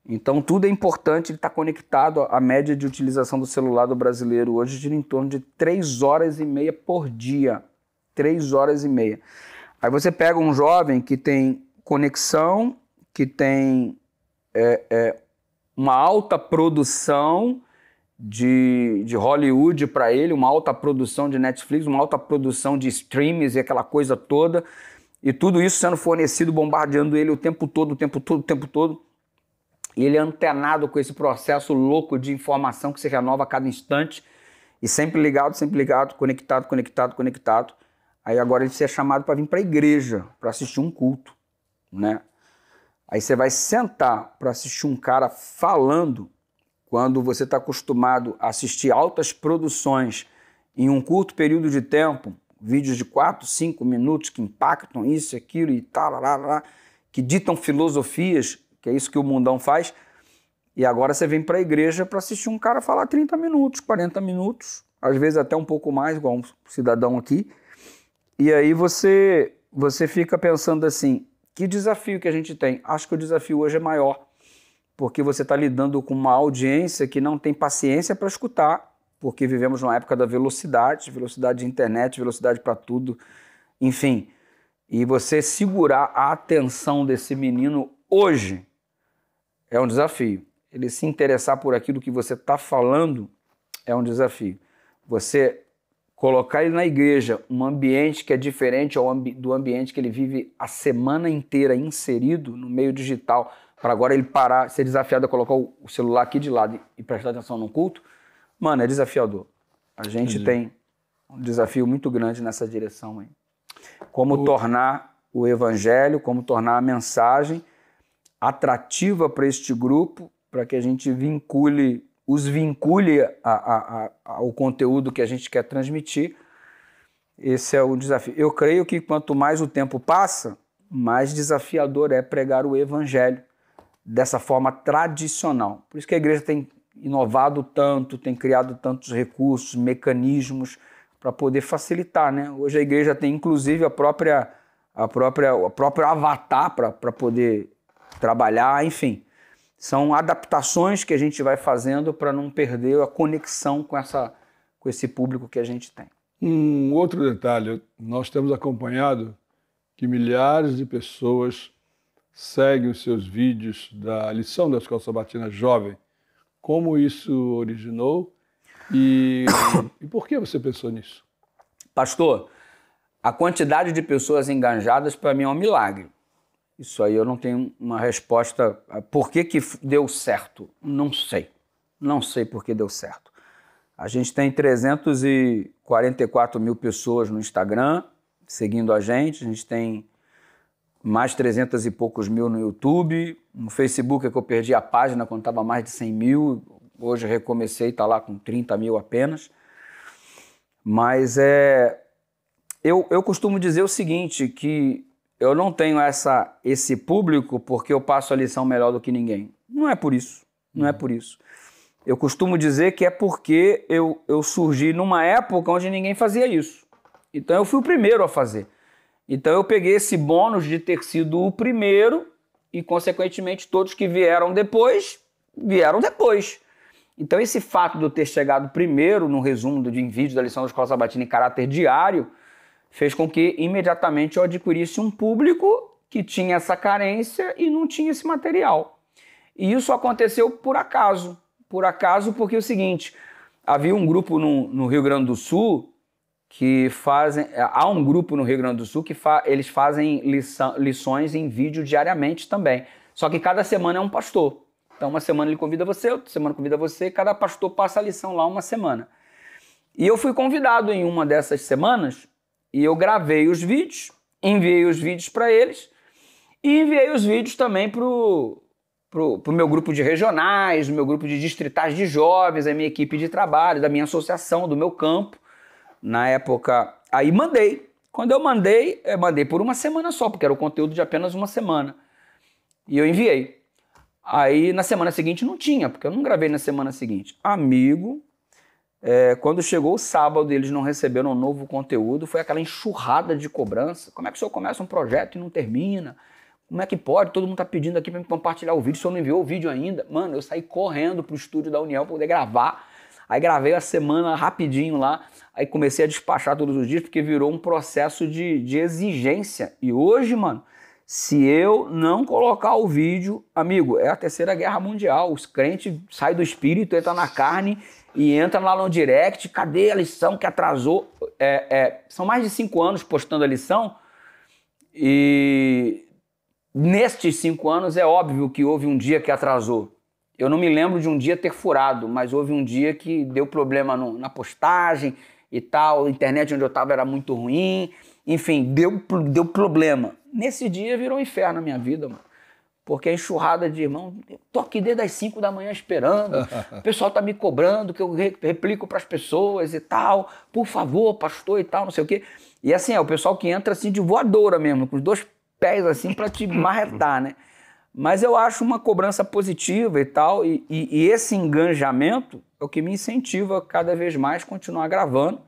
Então tudo é importante, ele está conectado. A média de utilização do celular do brasileiro hoje gira em torno de 3 horas e meia por dia. 3 horas e meia. Aí você pega um jovem que tem conexão, que tem uma alta produção de Hollywood para ele, uma alta produção de Netflix, uma alta produção de streams e aquela coisa toda, e tudo isso sendo fornecido, bombardeando ele o tempo todo, o tempo todo, o tempo todo. E ele é antenado com esse processo louco de informação que se renova a cada instante, e sempre ligado, conectado, conectado, conectado. Aí agora ele é chamado para vir para a igreja, para assistir um culto, né? Aí você vai sentar para assistir um cara falando, quando você está acostumado a assistir altas produções em um curto período de tempo, vídeos de 4, 5 minutos que impactam isso, aquilo e tal, que ditam filosofias, que é isso que o mundão faz, e agora você vem para a igreja para assistir um cara falar 30 minutos, 40 minutos, às vezes até um pouco mais, igual um cidadão aqui, e aí você fica pensando assim, que desafio que a gente tem? Acho que o desafio hoje é maior, porque você está lidando com uma audiência que não tem paciência para escutar, porque vivemos numa época da velocidade de internet, velocidade para tudo, enfim. E você segurar a atenção desse menino hoje é um desafio. Ele se interessar por aquilo que você está falando é um desafio. Você colocar ele na igreja, um ambiente que é diferente do ambiente que ele vive a semana inteira inserido no meio digital, para agora ele parar, ser desafiado a colocar o celular aqui de lado e prestar atenção no culto, mano, é desafiador. A gente tem um desafio muito grande nessa direção aí. Como tornar o evangelho, como tornar a mensagem atrativa para este grupo, para que a gente os vincule ao conteúdo que a gente quer transmitir. Esse é o desafio. Eu creio que quanto mais o tempo passa, mais desafiador é pregar o evangelho dessa forma tradicional. Por isso que a igreja tem inovado tanto, tem criado tantos recursos, mecanismos para poder facilitar, né? Hoje a igreja tem inclusive o próprio avatar para poder trabalhar, enfim. São adaptações que a gente vai fazendo para não perder a conexão com esse público que a gente tem. Um outro detalhe, nós temos acompanhado que milhares de pessoas seguem os seus vídeos da lição da Escola Sabatina Jovem. Como isso originou e por que você pensou nisso? Pastor, a quantidade de pessoas engajadas para mim é um milagre. Isso aí eu não tenho uma resposta. Por que deu certo? Não sei. Não sei por que deu certo. A gente tem 344 mil pessoas no Instagram seguindo a gente tem mais 300 e poucos mil no YouTube. No Facebook é que eu perdi a página quando estava mais de 100 mil. Hoje eu recomecei, está lá com 30 mil apenas. Mas eu costumo dizer o seguinte, que eu não tenho esse público porque eu passo a lição melhor do que ninguém. Não é por isso, não é por isso. Eu costumo dizer que é porque eu surgi numa época onde ninguém fazia isso. Então eu fui o primeiro a fazer. Então eu peguei esse bônus de ter sido o primeiro e, consequentemente, todos que vieram depois. Então esse fato de eu ter chegado primeiro no resumo de vídeo da lição da Escola Sabatina em caráter diário fez com que imediatamente eu adquirisse um público que tinha essa carência e não tinha esse material. E isso aconteceu por acaso. Por acaso, porque é o seguinte, havia um grupo no Rio Grande do Sul que fazem... Há um grupo no Rio Grande do Sul que eles fazem lições em vídeo diariamente também. Só que cada semana é um pastor. Então uma semana ele convida você, outra semana convida você, cada pastor passa a lição lá uma semana. E eu fui convidado em uma dessas semanas e eu gravei os vídeos, enviei os vídeos para eles e enviei os vídeos também pro meu grupo de regionais, o meu grupo de distritais de jovens, a minha equipe de trabalho, da minha associação, do meu campo. Na época, aí mandei. Quando eu mandei por uma semana só, porque era o conteúdo de apenas uma semana. E eu enviei. Aí na semana seguinte não tinha, porque eu não gravei na semana seguinte. Amigo, quando chegou o sábado e eles não receberam um novo conteúdo, foi aquela enxurrada de cobrança. Como é que o senhor começa um projeto e não termina? Como é que pode? Todo mundo tá pedindo aqui para me compartilhar o vídeo, o senhor não enviou o vídeo ainda. Mano, eu saí correndo pro estúdio da União para poder gravar. Aí gravei a semana rapidinho lá, aí comecei a despachar todos os dias, porque virou um processo de exigência. E hoje, mano, se eu não colocar o vídeo, amigo, é a Terceira Guerra Mundial. Os crentes saem do espírito, entram na carne e entram lá no direct. Cadê a lição que atrasou? São mais de 5 anos postando a lição. E nestes 5 anos é óbvio que houve um dia que atrasou. Eu não me lembro de um dia ter furado, mas houve um dia que deu problema na postagem e tal. A internet onde eu estava era muito ruim. Enfim, deu problema. Nesse dia virou um inferno na minha vida, mano. Porque a enxurrada de irmão, eu tô aqui desde as 5 da manhã esperando, o pessoal tá me cobrando que eu replico pras pessoas e tal, por favor, pastor e tal, não sei o quê. E assim, é o pessoal que entra assim de voadora mesmo, com os 2 pés assim pra te marretar, né? Mas eu acho uma cobrança positiva e tal, e esse engajamento é o que me incentiva cada vez mais a continuar gravando.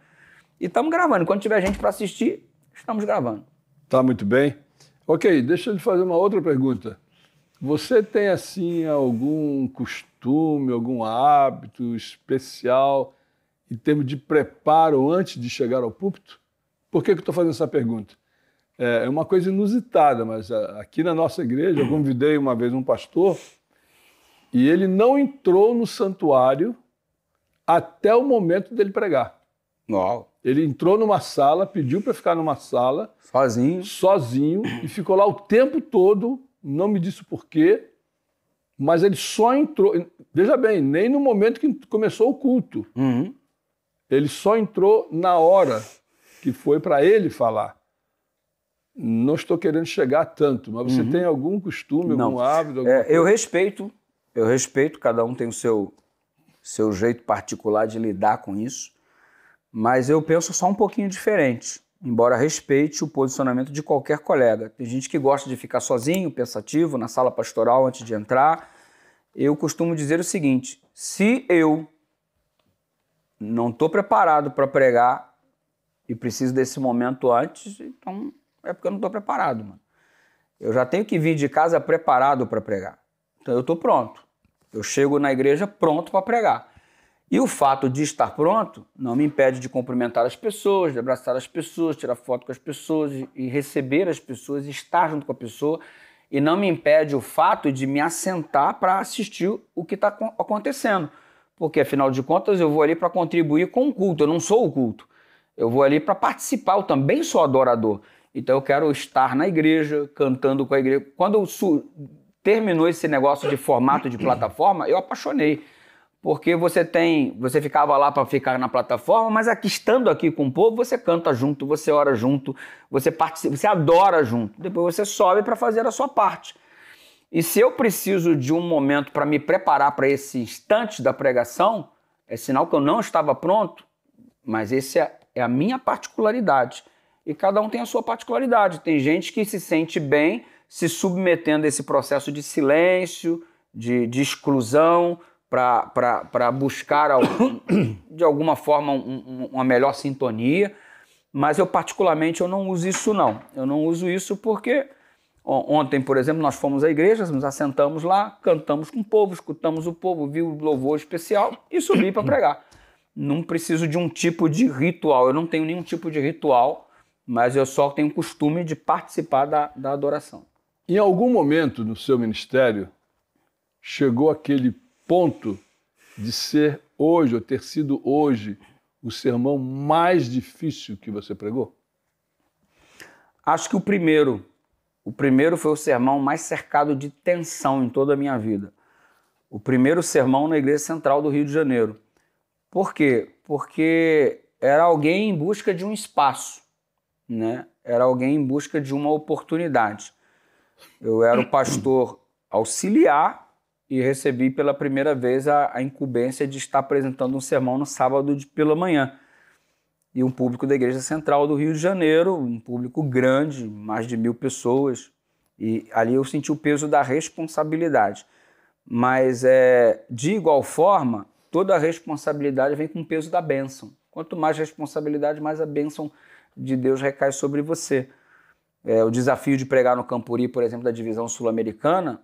E estamos gravando. Quando tiver gente para assistir, estamos gravando. Tá muito bem. Ok, deixa eu lhe fazer uma outra pergunta. Você tem, assim, algum costume, algum hábito especial em termos de preparo antes de chegar ao púlpito? Por que eu estou fazendo essa pergunta? É uma coisa inusitada, mas aqui na nossa igreja eu convidei uma vez um pastor e ele não entrou no santuário até o momento dele pregar. Uau. Ele entrou numa sala, pediu para ficar numa sala. Sozinho, e ficou lá o tempo todo, não me disse o porquê, mas ele só entrou, veja bem, nem no momento que começou o culto. Uhum. Ele só entrou na hora que foi para ele falar. Não estou querendo chegar tanto, mas você tem algum costume, algum hábito? Eu respeito, cada um tem o seu jeito particular de lidar com isso, mas eu penso só um pouquinho diferente, embora respeite o posicionamento de qualquer colega. Tem gente que gosta de ficar sozinho, pensativo, na sala pastoral antes de entrar. Eu costumo dizer o seguinte, se eu não estou preparado para pregar e preciso desse momento antes, então é porque eu não estou preparado, mano. Eu já tenho que vir de casa preparado para pregar. Então eu estou pronto. Eu chego na igreja pronto para pregar. E o fato de estar pronto não me impede de cumprimentar as pessoas, de abraçar as pessoas, tirar foto com as pessoas e receber as pessoas, e estar junto com a pessoa. E não me impede o fato de me assentar para assistir o que está acontecendo. Porque, afinal de contas, eu vou ali para contribuir com o culto. Eu não sou o culto. Eu vou ali para participar. Eu também sou adorador. Então eu quero estar na igreja, cantando com a igreja. Quando terminou esse negócio de formato de plataforma, eu apaixonei. Porque você ficava lá para ficar na plataforma, mas aqui, estando aqui com o povo, você canta junto, você ora junto, você participa, você adora junto. Depois você sobe para fazer a sua parte. E se eu preciso de um momento para me preparar para esse instante da pregação, é sinal que eu não estava pronto, mas esse é a minha particularidade. E cada um tem a sua particularidade. Tem gente que se sente bem se submetendo a esse processo de silêncio, de exclusão, para buscar, de alguma forma, uma melhor sintonia. Mas eu particularmente eu não uso isso não. Eu não uso isso porque ontem, por exemplo, nós fomos à igreja, nos assentamos lá, cantamos com o povo, escutamos o povo, viu o louvor especial e subi para pregar. Não preciso de um tipo de ritual, eu não tenho nenhum tipo de ritual, mas eu só tenho o costume de participar da adoração. Em algum momento no seu ministério, chegou aquele ponto de ser hoje, ou ter sido hoje, o sermão mais difícil que você pregou? Acho que o primeiro foi o sermão mais cercado de tensão em toda a minha vida. O primeiro sermão na Igreja Central do Rio de Janeiro. Por quê? Porque era alguém em busca de um espaço, né? Era alguém em busca de uma oportunidade. Eu era o pastor auxiliar e recebi pela primeira vez a incumbência de estar apresentando um sermão no sábado pela manhã. E um público da Igreja Central do Rio de Janeiro, um público grande, mais de 1.000 pessoas. E ali eu senti o peso da responsabilidade. Mas, de igual forma, toda a responsabilidade vem com o peso da bênção. Quanto mais responsabilidade, mais a bênção de Deus recai sobre você. O desafio de pregar no Campuri, por exemplo, da divisão sul-americana,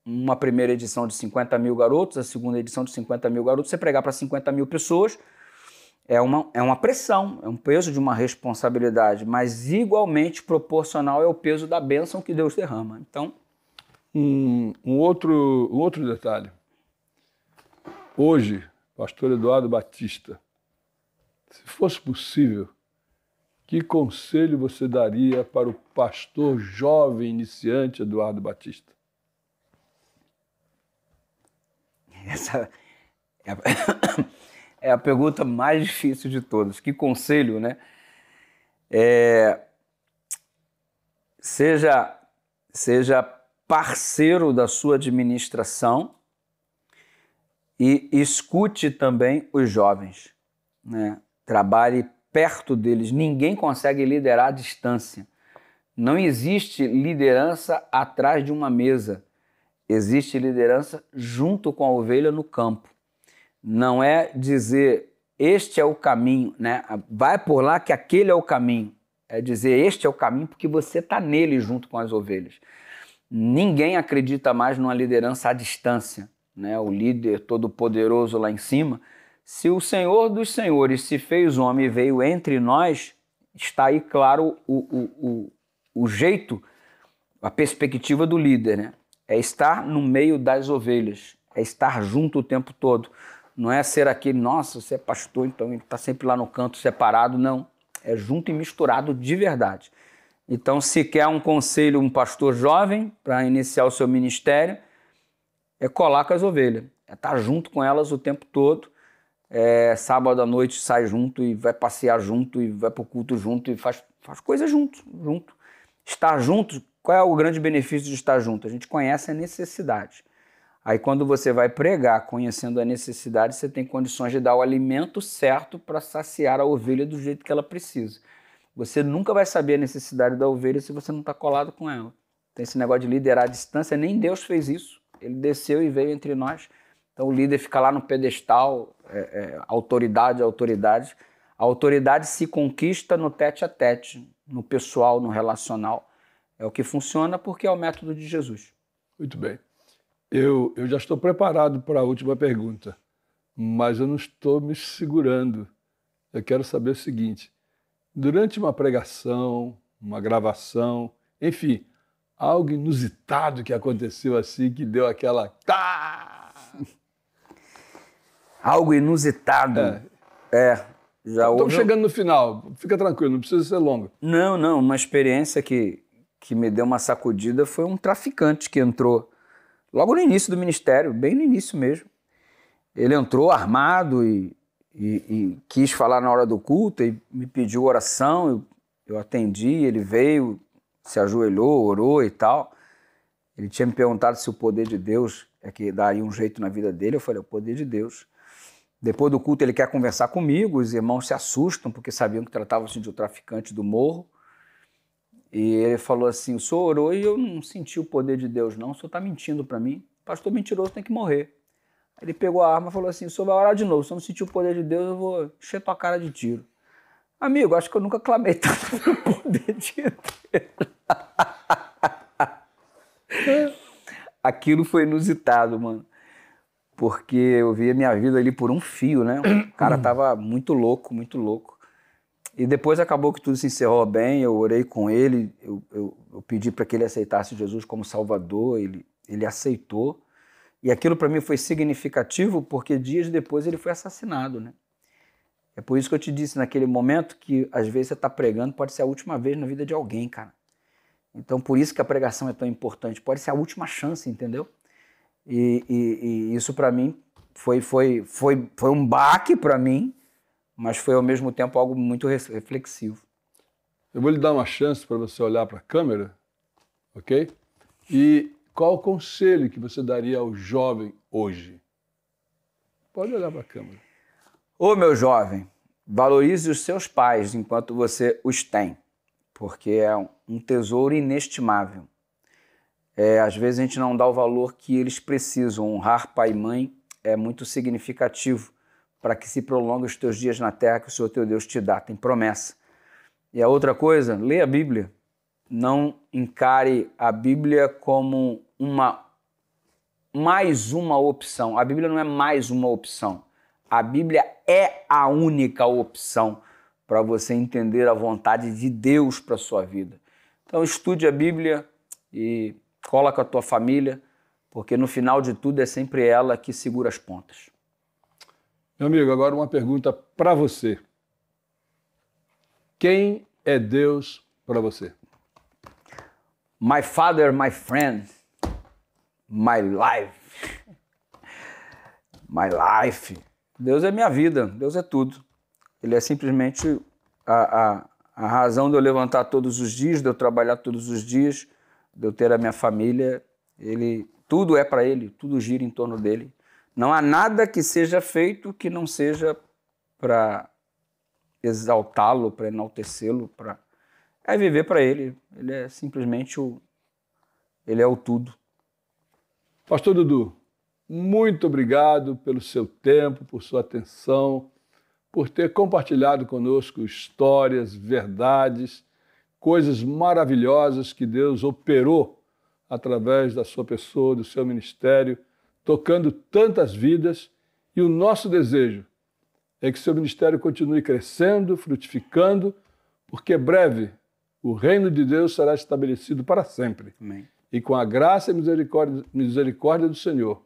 uma primeira edição de 50 mil garotos, a segunda edição de 50 mil garotos, você pregar para 50 mil pessoas, é uma pressão, é um peso de uma responsabilidade, mas igualmente proporcional é o peso da bênção que Deus derrama. Então, um outro detalhe. Hoje, pastor Eduardo Batista, se fosse possível, que conselho você daria para o pastor jovem iniciante Eduardo Batista? Essa é a pergunta mais difícil de todas. Que conselho, né? Seja parceiro da sua administração e escute também os jovens, né? Trabalhe perto deles. Ninguém consegue liderar à distância. Não existe liderança atrás de uma mesa. Existe liderança junto com a ovelha no campo. Não é dizer este é o caminho, né? Vai por lá que aquele é o caminho. É dizer este é o caminho porque você está nele junto com as ovelhas. Ninguém acredita mais numa liderança à distância, né? O líder todo-poderoso lá em cima. Se o Senhor dos Senhores se fez homem e veio entre nós, está aí claro o jeito, a perspectiva do líder, né? É estar no meio das ovelhas, é estar junto o tempo todo. Não é ser aquele, nossa, você é pastor, então ele está sempre lá no canto separado, não. É junto e misturado de verdade. Então, se quer um conselho, um pastor jovem, para iniciar o seu ministério, é colar com as ovelhas, é estar junto com elas o tempo todo. Sábado à noite sai junto e vai passear junto e vai para o culto junto e faz coisa junto. Estar junto, qual é o grande benefício de estar junto? A gente conhece a necessidade. Aí quando você vai pregar conhecendo a necessidade, você tem condições de dar o alimento certo para saciar a ovelha do jeito que ela precisa. Você nunca vai saber a necessidade da ovelha se você não está colado com ela. Tem esse negócio de liderar à distância, nem Deus fez isso. Ele desceu e veio entre nós. Então o líder fica lá no pedestal, autoridade. A autoridade se conquista no tete-a-tete, no pessoal, no relacional. É o que funciona porque é o método de Jesus. Muito bem. Eu já estou preparado para a última pergunta, mas eu não estou me segurando. Eu quero saber o seguinte: durante uma pregação, uma gravação, enfim, algo inusitado que aconteceu assim, que deu aquela... Algo inusitado? Já Estamos chegando no final, fica tranquilo, não precisa ser longo. Não, uma experiência que me deu uma sacudida foi um traficante que entrou logo no início do ministério, bem no início mesmo. Ele entrou armado e quis falar na hora do culto e me pediu oração, eu atendi, ele veio, se ajoelhou, orou e tal. Ele tinha me perguntado se o poder de Deus é que daria um jeito na vida dele. Eu falei, o poder de Deus. Depois do culto ele quer conversar comigo, os irmãos se assustam porque sabiam que tratavam-se de um traficante do morro. E ele falou assim, o senhor orou e eu não senti o poder de Deus não, o senhor está mentindo para mim, pastor mentiroso tem que morrer. Aí ele pegou a arma e falou assim, o senhor vai orar de novo, se eu não sentir o poder de Deus eu vou encher tua cara de tiro. Amigo, acho que eu nunca clamei tanto pelo poder de Deus. Aquilo foi inusitado, mano. Porque eu via minha vida ali por um fio, né? O cara tava muito louco, muito louco. E depois acabou que tudo se encerrou bem, eu orei com ele, eu pedi para que ele aceitasse Jesus como Salvador, ele aceitou. E aquilo para mim foi significativo porque dias depois ele foi assassinado, né? É por isso que eu te disse naquele momento que às vezes você está pregando, pode ser a última vez na vida de alguém, cara. Então por isso que a pregação é tão importante, pode ser a última chance, entendeu? E isso para mim foi um baque para mim, mas foi ao mesmo tempo algo muito reflexivo. Eu vou lhe dar uma chance para você olhar para a câmera, ok? E qual o conselho que você daria ao jovem hoje? Pode olhar para a câmera. Ô, meu jovem, valorize os seus pais enquanto você os tem, porque é um tesouro inestimável. Às vezes a gente não dá o valor que eles precisam. Honrar pai e mãe é muito significativo para que se prolongue os teus dias na terra que o Senhor teu Deus te dá, tem promessa. E a outra coisa, leia a Bíblia. Não encare a Bíblia como mais uma opção. A Bíblia não é mais uma opção. A Bíblia é a única opção para você entender a vontade de Deus para a sua vida. Então estude a Bíblia e cola com a tua família, porque no final de tudo é sempre ela que segura as pontas. Meu amigo, agora uma pergunta para você. Quem é Deus para você? My father, my friend, my life. My life. Deus é minha vida, Deus é tudo. Ele é simplesmente a razão de eu levantar todos os dias, de eu trabalhar todos os dias, de eu ter a minha família. Tudo é para Ele, tudo gira em torno dele. Não há nada que seja feito que não seja para exaltá-lo, para enaltecê-lo, é viver para Ele. Ele é simplesmente Ele é o tudo. Pastor Dudu, muito obrigado pelo seu tempo, por sua atenção, por ter compartilhado conosco histórias, verdades, coisas maravilhosas que Deus operou através da sua pessoa, do seu ministério, tocando tantas vidas. E o nosso desejo é que seu ministério continue crescendo, frutificando, porque breve o reino de Deus será estabelecido para sempre. Amém. E com a graça e misericórdia do Senhor,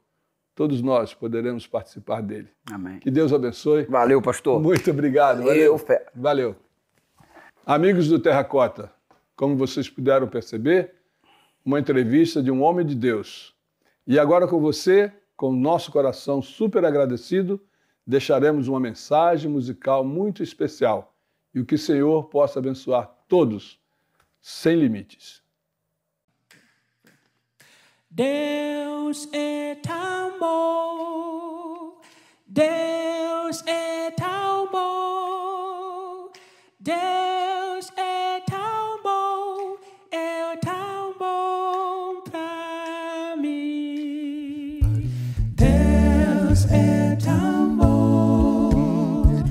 todos nós poderemos participar dele. Amém. Que Deus abençoe. Valeu, pastor. Muito obrigado. Valeu. Valeu. Amigos do Terracota, como vocês puderam perceber, uma entrevista de um homem de Deus. E agora com você, com o nosso coração super agradecido, deixaremos uma mensagem musical muito especial. E que o Senhor possa abençoar todos, sem limites. Deus é tão bom, Deus é tão bom, Deus é tão bom pra mim. Deus é tão bom,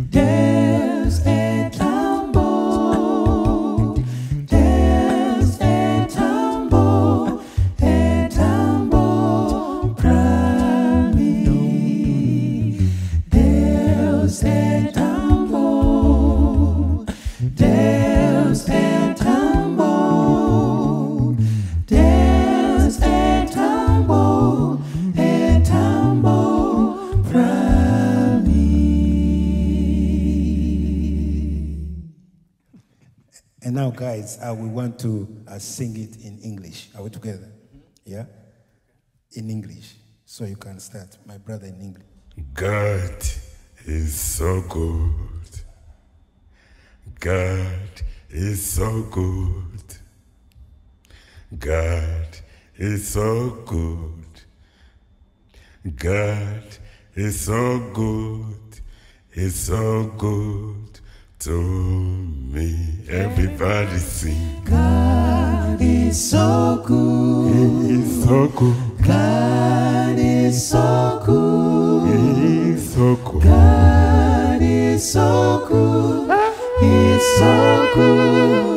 Deus é tão bom, Deus é tão bom pra mim. Deus é tão bom, Deus é tão bom, Deus é tão bom pra mim. And now, guys, we want to sing it in English. Are we together? Yeah? In English. So you can start, my brother, in English. God is so good. God is so good. God is so good. God is so good. It's so good to me. Everybody sing. God is so good. He is so good. God is so good. He is so good. God is so good. is so good.